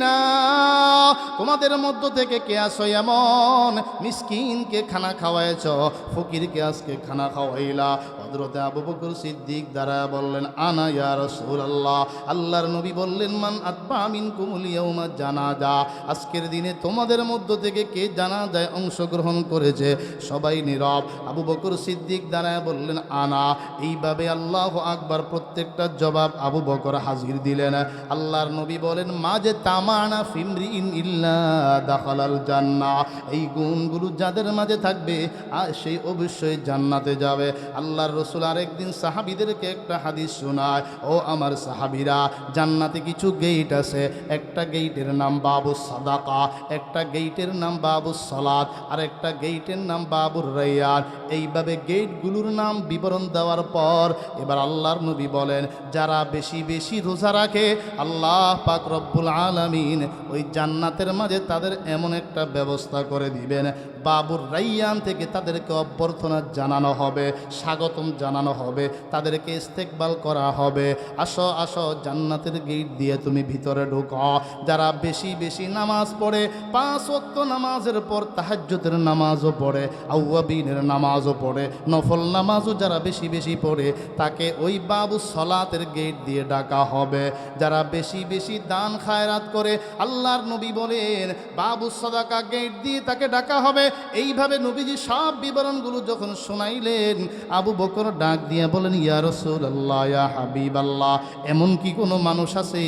মিসকিনা, তোমাদের মধ্য থেকে কে আসো এমন মিসকিনকে খানা খাওয়াইছ, ফকিরকে আজকে খানা খাওয়াইলা। হযরতে আবু বকর সিদ্দিক দাঁড়ায় বললেন, আনা ইয়া রাসূলুল্লাহ। আল্লাহর নবী বললেন, মান আতবা মিনকুমুল ইয়াউমা জানাজা, আজকের দিনে তোমাদের মধ্য থেকে কে জানাজায় অংশগ্রহণ করেছে? সবাই নীরব। আবু বকর সিদ্দিক দাঁড়ায় বললেন, আনা। এইভাবে আল্লাহু আকবার প্রত্যেকটা জবাব আবু বকর হাজির দিলেন। আল্লাহর নবী বলেন, মাঝে তামানা ফিমরিন ইল্লা দাখালাল জান্নাহ, এই গুণগুলো যাদের মাঝে থাকবে আর সেই অবশ্যই জান্নাতে যাবে। আল্লাহর রাসূল আরেকদিন সাহাবীদেরকে একটা হাদিস শোনায়, ও আমার সাহাবীরা, জান্নাতে কিছু গেট আছে, একটা গেটের নাম বাবুস সাদাকা, একটা গেটের নাম বাবুস সালাত, আর একটা গেটের নাম বাবুর রায়্যান। এইভাবে গেটগুলোর নাম বিবরণ দেওয়ার পর এবার আল্লাহর নবী বলেন, যারা বেশি বেশি রোজা রাখে আল্লাহ পাক রব্বুল আলামিন ওই জান্নাতের মাঝে তাদের এমন একটা ব্যবস্থা করে দিবেন, বাবুর রায়্যান থেকে তাদেরকে অভ্যর্থনা জানানো হবে, স্বাগতম জানানো হবে, তাদেরকে ইস্তেকবাল করা হবে। আসো আসো, জান্নাতের গেট দিয়ে তুমি ভিতরে ঢুকো। যারা বেশি বেশি নামাজ পড়ে, 5 ওয়াক্ত নামাজের পর তাহাজ্জুদের নামাজও পড়ে, আউয়াবিনের নামাজও পড়ে, নফল নামাজও যারা বেশি বেশি পড়ে, তাকে ওই বাবু সলাতের গেট দিয়ে ডাকা হবে। যারা বেশি বেশি দান খায়রাত করে, আল্লাহর নবী বলেন, বাবু সাদাকা গেট দিয়ে তাকে ডাকা হবে। এইভাবে নবীজি সব বিবরণগুলো যখন শোনাইলেন, আবু বকর ডাক দিয়ে বলেন, ইয়া রাসূলুল্লাহ, ইয়া হাবিবাল্লাহ, এমন কি কোনো মানুষ আছে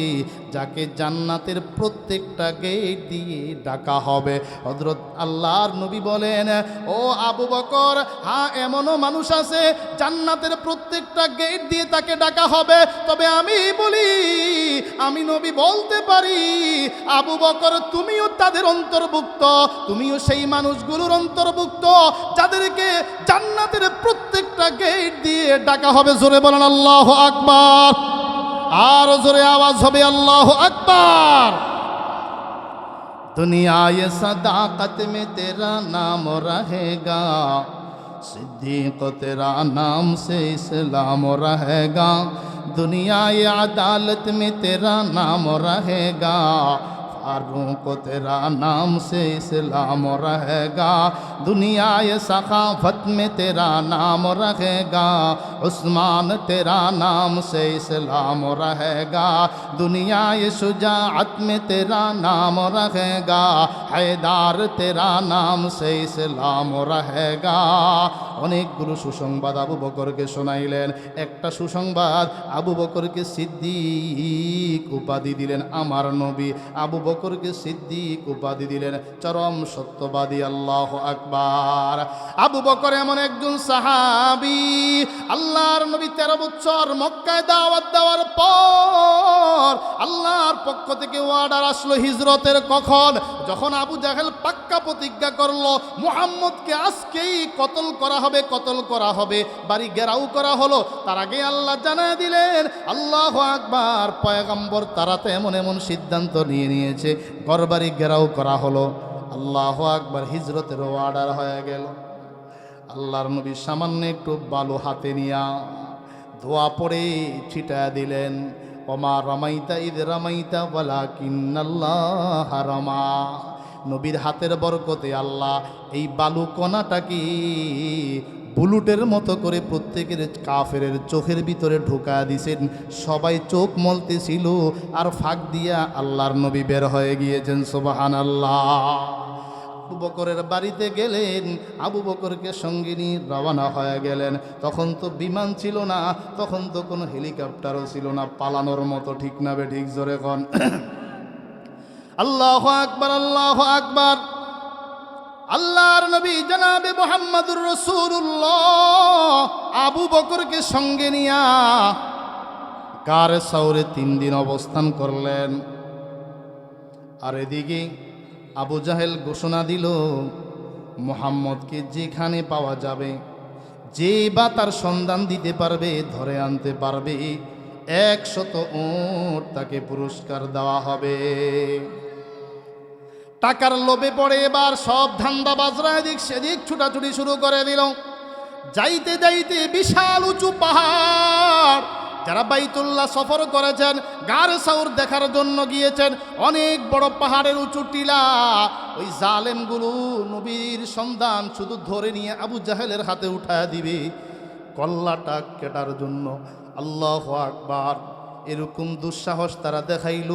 যাকে জান্নাতের প্রত্যেকটা গেট দিয়ে ডাকা হবে? হযরত আল্লাহর নবী বলেন, ও আবু বকর, হ্যাঁ এমনও মানুষ আছে জান্নাতের প্রত্যেকটা গেট দিয়ে তাকে ডাকা হবে। তবে আমি বলি, আমি নবী বলতে পারি, আবু বকর তুমিও তাদের অন্তর্ভুক্ত, তুমিও সেই মানুষগুলোর অন্তর্ভুক্ত যাদেরকে জান্নাতের প্রত্যেকটা গেট দিয়ে ডাকা হবে। জোরে বলেন আল্লাহু আকবার, আর জোরে আওয়াজ হবে আল্লাহু আকবার। दुनिया ये सदाकत में तेरा नाम रहेगा, सिद्दीक तेरा नाम से इस्लाम रहेगा, दुनिया ये अदालत में तेरा नाम रहेगा, फारूक तेरा नाम से इस्लाम रहेगा, दुनिया ये सखाफत में तेरा नाम रहेगा, उस्मान तेरा नाम से इस्लाम रहेगा, दुनिया ये शुजाअत में तेरा नाम रहेगा, हैदार तेरा नाम से इस्लाम रहेगा। অনেকগুলো সুসংবাদ আবু বকরকে শোনাইলেন। একটা সুসংবাদ, আবু বকরকে সিদ্দিক উপাধি দিলেন। আমার নবী আবু বকরকে সিদ্দিক উপাধি দিলেন, চরম সত্যবাদী। আল্লাহু আকবার। আবু বকর এমন একজন সাহাবী, আল্লাহর নবী 13 বছর মক্কায় দাওয়াত দেওয়ার পর আল্লাহর পক্ষ থেকে অর্ডার আসলো হিজরতের। কখন? যখন আবু জাহেল পাক্কা প্রতিজ্ঞা করলো, মুহাম্মদকে আজকেই কতল করা হবে, কতল করা হবে, বাড়ি ঘেরাও করা হলো। তার আগে আল্লাহ জানায় দিলেন, আল্লাহু আকবার, পয়গম্বর তারাতে এমন এমন সিদ্ধান্ত নিয়ে নিয়েছে, ঘরবাড়ি ঘেরাও করা হলো। আল্লাহু আকবার, হিজরতের অর্ডার হয়ে গেল। আল্লাহর নবী সামান্য একটু বালু হাতে নিয়া ধোয়া পড়ে ছিটায় দিলেন, ওমা রামাইতা ইদ রামাইতা ওয়ালাকিন্নাল্লাহ রামা। নবীর হাতের বরকতে আল্লাহ এই বালু কণাটাকে বুলুটের মতো করে প্রত্যেকের কাফেরের চোখের ভিতরে ঢোকা দিছেন। সবাই চোখ মলতেছিল, আর ফাঁক দিয়া আল্লাহর নবী বের হয়ে গিয়েছেন। সুবহানাল্লাহ। আবু বকরের বাড়িতে গেলেন, আবু বকরকে সঙ্গে নিয়ে রওনা হয়ে গেলেন। তখন তো বিমান ছিল না, তখন তো কোনো হেলিকপ্টারও ছিল না পালানোর মতো, ঠিক না বে ঠিক? জোরে কোন আল্লাহু আকবার, আল্লাহু আকবার। আল্লাহর নবী জনাবে মুহাম্মদুর রাসূলুল্লাহ আবু বকরকে সঙ্গে নিয়া গারে সাউরে 3 দিন অবস্থান করলেন। আর এদিকে আবু জাহেল ঘোষণা দিল, মুহাম্মদকে যেখানে পাওয়া যাবে, যে বা তার সন্ধান দিতে পারবে, ধরে আনতে পারবে, 100 উট তাকে পুরস্কার দেওয়া হবে। টাকার লোভে পড়ে এবার সব ধান্দাবাজরা এদিক সেদিক ছুটাছুটি শুরু করে দিল। যাইতে যাইতে বিশাল উঁচু পাহাড়, যারা বাইতুল্লাহ সফর করেছেন, গারে সাউর দেখার জন্য গিয়েছেন, অনেক বড় পাহাড়ের উঁচু টিলা, ওই জালেমগুলো নবীর সন্ধান শুধু ধরে নিয়ে আবু জাহেলের হাতে উঠায় দিবে কল্লাটা কেটার জন্য। আল্লাহু আকবার! এরকম দুঃসাহস তারা দেখাইল।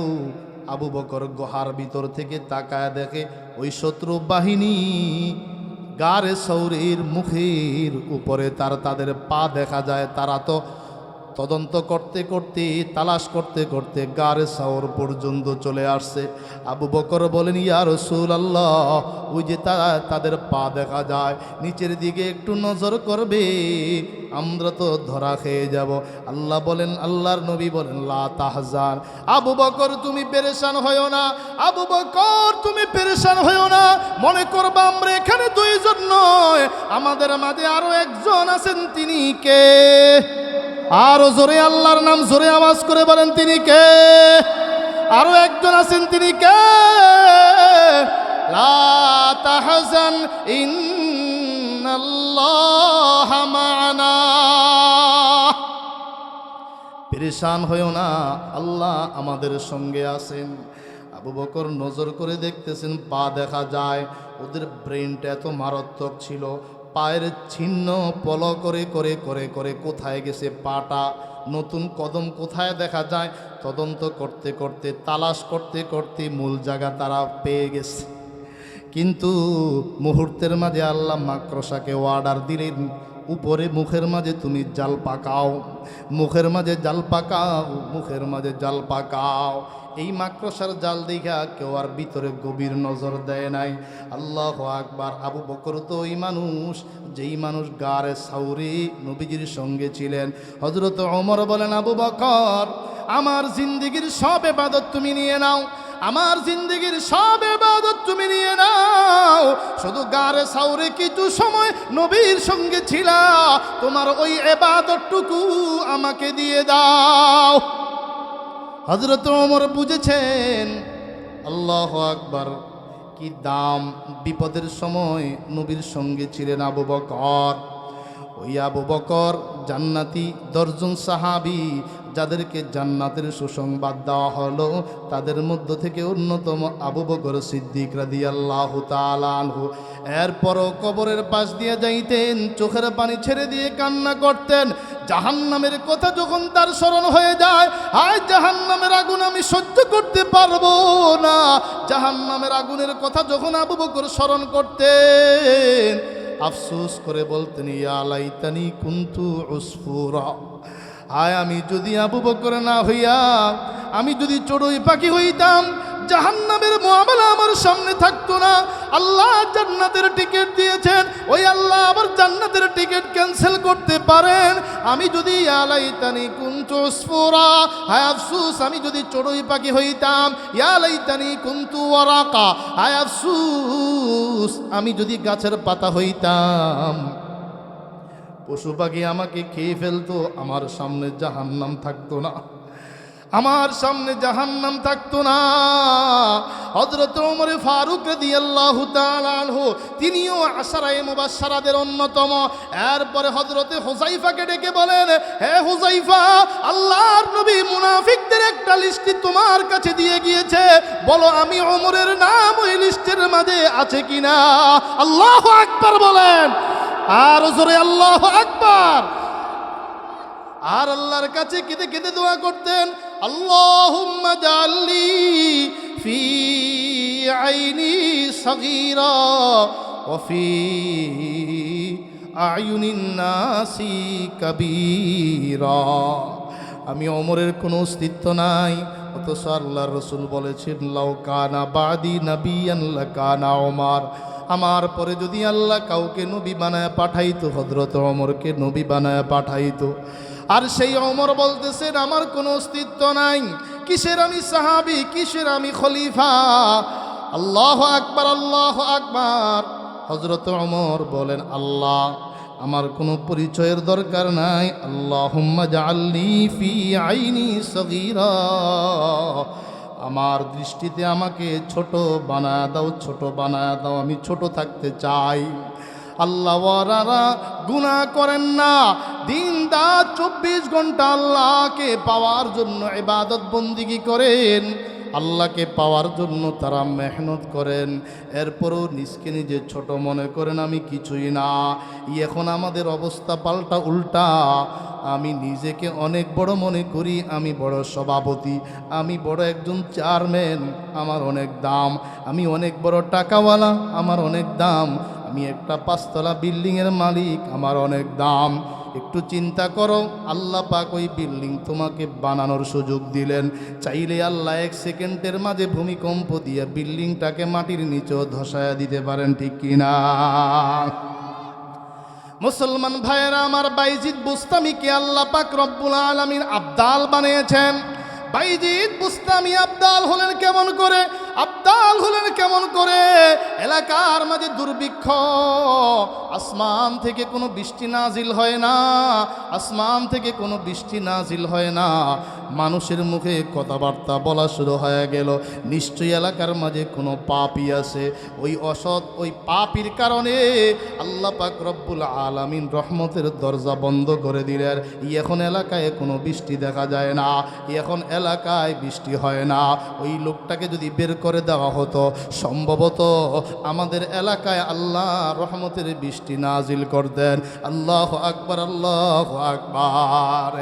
আবু বকর গুহার ভিতর থেকে তাকায় দেখে ওই শত্রু বাহিনী গারে সৌরের মুখের উপরে তাদের পা দেখা যায়। তারা তো তদন্ত করতে করতে, তালাশ করতে করতে গারে সাওর পর্যন্ত চলে আসছে। আবু বকর বলেন, ইয়া রাসূলুল্লাহ, ওই যে তাদের পা দেখা যায়, নিচের দিকে একটু নজর করবে, আমরা তো ধরা খেয়ে যাব। আল্লাহ বলেন, আল্লাহর নবী বলেন, লা তাহজান, আবু বকর তুমি পেরেশান হইও না, আবু বকর তুমি পেরেশান হইও না। মনে করবা আমরা এখানে দুইজন নয়, আমাদের মাঝে আরো একজন আছেন। তিনি কে? আরো জোরে আল্লাহর নাম জোরে আওয়াজ করে বলেন, তিনি কে? আরো একজন আছেন, তিনি কে? লা তাহজান ইন্নাল্লাহা মা'ানা। পেরেশান হইও না, আল্লাহ আমাদের সঙ্গে আছেন। আবু বকর নজর করে দেখতেছেন, পা দেখা যায়। ওদের ব্রেনটা এত মারাত্মক ছিল, পায়ের ছিন্ন পল করে করে করে করে কোথায় গেছে পাটা, নতুন কদম কোথায় দেখা যায়, তদন্ত করতে করতে, তালাশ করতে করতে মূল জায়গা তারা পেয়ে গেছে। কিন্তু মুহূর্তের মাঝে আল্লাহ মাকড়সাকে অর্ডার দিলেন, উপরে মুখের মাঝে তুমি জাল পাকাও, মুখের মাঝে জাল পাকাও, মুখের মাঝে জাল পাকাও। এই মাকড়সার জাল দেখা কেউ আর ভিতরে গভীর নজর দেয় নাই। আল্লাহু আকবার! আবু বকর তো ওই মানুষ, যেই মানুষ গারে সাউরি নবীজির সঙ্গে ছিলেন। হযরত ওমর বলেন, আবু বকর, আমার জিন্দেগির সব ইবাদত তুমি নিয়ে নাও, আমার জিন্দেগির সব ইবাদত তুমি নিয়ে নাও, শুধু গারে সাউরে কিছু সময় নবীর সঙ্গে ছিলা, তোমার ওই ইবাদতটুকু আমাকে দিয়ে দাও। হযরত ওমর বুঝেছেন, আল্লাহু আকবার, কি দাম! বিপদের সময় নবীর সঙ্গে ছিলেন আবু বকর। ওই আবু বকর জান্নাতি 10 জন সাহাবী, যাদেরকে জান্নাতের সুসংবাদ দেওয়া হলো, তাদের মধ্য থেকে অন্যতম আবু বকর সিদ্দিক রাদিয়াল্লাহু তাআলা আনহু। এরপরও কবরের পাশ দিয়ে যাইতেন, চোখের পানি ছেড়ে দিয়ে কান্না করতেন। জাহান্নামের কথা যখন তার স্মরণ হয়ে যায়, হায় জাহান্নামের আগুন আমি সহ্য করতে পারবো না, জাহান্নামের আগুনের কথা যখন আবু বকর স্মরণ করতেন, আফসোস করে বলতেন, ইয়া লাইতানি কুনতু উসফুরা, হায় আমি যদি আবু বকর না হইয়া, আমি যদি চড়ুই পাখি হইতাম, জাহান্নামের মুআমালা আমার সামনে থাকতো না। আল্লাহ জান্নাতের টিকিট দিয়েছেন, ওই আল্লাহ আবার জান্নাতের টিকিট ক্যান্সেল করতে পারেন। আমি যদি ইয়া লাইতানি কুনতু উসফুরা, হায় আফসোস আমি যদি চড়ুই পাখি হইতাম, ইয়া লাইতানি কুনতু ওয়ারাকা, হায় আফসোস আমি যদি গাছের পাতা হইতাম, পশু পাখি আমাকে খেয়ে ফেলতো, আমার সামনে জাহান্নাম থাকতো না, আমার সামনে জাহান্নাম থাকতো না। হযরত ওমর ফারুক রাদিয়াল্লাহু তাআলা আনহু, তিনিও আশারায়ে মুবাশশারাদের অন্যতম। এরপরে হযরতে হুযায়ফাকে ডেকে বলেন, হে হুযায়ফা, আল্লাহর নবী মুনাফিকদের একটা লিস্ট তোমার কাছে দিয়ে গিয়েছে, বলো আমি ওমরের নাম ওই লিস্টের মাঝে আছে কিনা। আল্লাহু আকবার বলেন, আর জোরে আল্লাহু আকবার। আর আল্লাহর কাছে কেঁদে কেঁদে দোয়া করতেন, আল্লাহুম্মা জাআলনি ফি আইনি সাগীরা ওয়া ফি আয়ুনিন নাসি কাবীরা। আমি ওমরের কোনো অস্তিত্ব নাই, অথচ আল্লাহর রাসূল বলেছেন, লাউ কানা বাদি নাবিয়ান লাকানা ওমর, আমার পরে যদি আল্লাহ কাউকে নবী বানায় পাঠাইতো, হযরত ওমরকে নবী বানায় পাঠাইতো। আর সেই ওমর বলতেছেন, আমার কোনো অস্তিত্ব নাই, কিসের আমি সাহাবী, কিসের আমি খলিফা। আল্লাহু আকবার, আল্লাহু আকবার। হযরত ওমর বলেন, আল্লাহ আমার কোনো পরিচয়ের দরকার নাই, আল্লাহুম্মা জাআলনি ফি আইনি সাগীরা, আমার দৃষ্টিতে আমাকে ছোট বানায় দাও, ছোট বানায় দাও, আমি ছোট থাকতে চাই। আল্লাহওয়ালারা গুনাহ করেন না, দিন রাত 24 ঘন্টা আল্লাহকে পাওয়ার জন্য ইবাদত বন্দিগি করেন, আল্লাহকে পাওয়ার জন্য তারা মেহনত করেন, এরপরও নিজকে নিজে ছোট মনে করেন আমি কিছুই না। এখন আমাদের অবস্থা পাল্টা উল্টা। আমি নিজেকে অনেক বড় মনে করি, আমি বড় সভাপতি, আমি বড় একজন চেয়ারম্যান, আমার অনেক দাম, আমি অনেক বড় টাকাওয়ালা, আমার অনেক দাম, আমি একটা 5 তলা বিল্ডিংয়ের মালিক, আমার অনেক দাম। একটু চিন্তা করো, আল্লাহ পাক ওই বিল্ডিং তোমাকে বানানোর সুযোগ দিলেন, চাইলে আল্লাহ 1 সেকেন্ডের মাঝে ভূমিকম্প দিয়ে বিল্ডিংটাকে মাটির নিচেও ধসায়া দিতে পারেন, ঠিক কিনা? মুসলমান ভাইয়েরা আমার, বাইজিদ বুস্তামিকে আল্লাহ পাক রব্বুল আলামিন আবদাল বানিয়েছেন। বাইজিদ বুস্তামি আবদাল হলেন কেমন করে? আবদাল হলেন কেমন করে? এলাকার মাঝে দুর্ভিক্ষ, আসমান থেকে কোনো বৃষ্টি নাজিল হয় না, আসমান থেকে কোনো বৃষ্টি নাজিল হয় না, মানুষের মুখে কথাবার্তা বলা শুরু হয়ে গেল, নিশ্চয়ই এলাকার মাঝে কোনো পাপী আছে। ওই অসৎ, ওই পাপীর কারণে আল্লাহ পাক রব্বুল আলামিন রহমতের দরজা বন্ধ করে দিলেন। এখন এলাকায় কোনো বৃষ্টি দেখা যায় না, এখন এলাকায় বৃষ্টি হয় না। ওই লোকটাকে যদি বের করে দেওয়া হতো, সম্ভবত আমাদের এলাকায় আল্লাহ রহমতের বৃষ্টি নাজিল করতেন। আল্লাহু আকবার, আল্লাহু আকবার।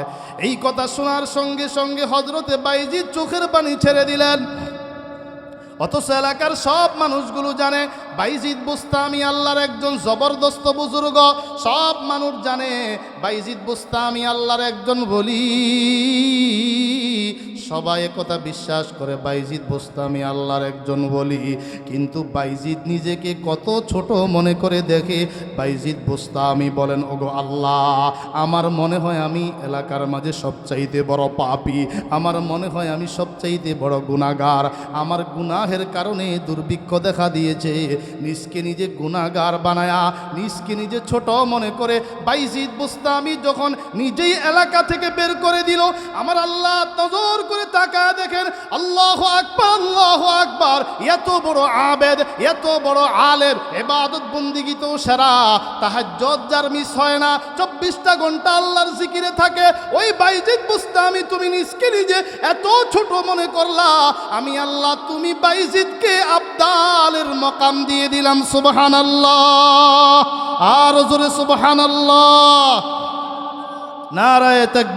এই কথা শোনার সঙ্গে সঙ্গে হযরতে বাইজিদ চোখের পানি ছেড়ে দিলেন। অথচ এলাকার সব মানুষগুলো জানে বাইজিদ বুস্তামি আল্লাহর একজন জবরদস্ত বুজুর্গ, সব মানুষ জানে বাইজিদ বুস্তামি আল্লাহর একজন বলি, সবাই কথা বিশ্বাস করে বাইজিদ বুস্তামি আল্লাহর একজন বলি। কিন্তু বাইজিদ নিজেকে কত ছোট মনে করে দেখে। বাইজিদ বুস্তামি বলেন, ওগো আল্লাহ, আমার মনে হয় আমি এলাকার মাঝে সবচাইতে বড় পাপী, আমার মনে হয় আমি সবচাইতে বড় গুনাহগার, আমার গুনাহের কারণে দুর্ভিক্ষ দেখা দিয়েছে। নিজকে নিজে গুনাহগার বানায়া, নিজকে নিজে ছোট মনে করে বাইজিদ বুস্তামি যখন নিজেই এলাকা থেকে বের করে দিল, আমার আল্লাহ নজর করে তাকায় দেখেন, আল্লাহু আকবার, আল্লাহু আকবার, এত বড় আবেদ, এত বড় আলেম, ইবাদত বন্দেগী তো সেরা, তাহাজ্জুদ যার মিস হয় না, 24টা ঘন্টা আল্লাহর জিকিরে থাকে, ওই বাইজিদ বুস্তামি তুমি নিজকে নিজে এত ছোট মনে করলা, আমি আল্লাহ তুমি বাইজিদকে আবদালের মকাম দিয়ে দিলাম। সুবহানাল্লাহ, আর জোরে সুবহানাল্লাহ, নারায়ে তাকবীর।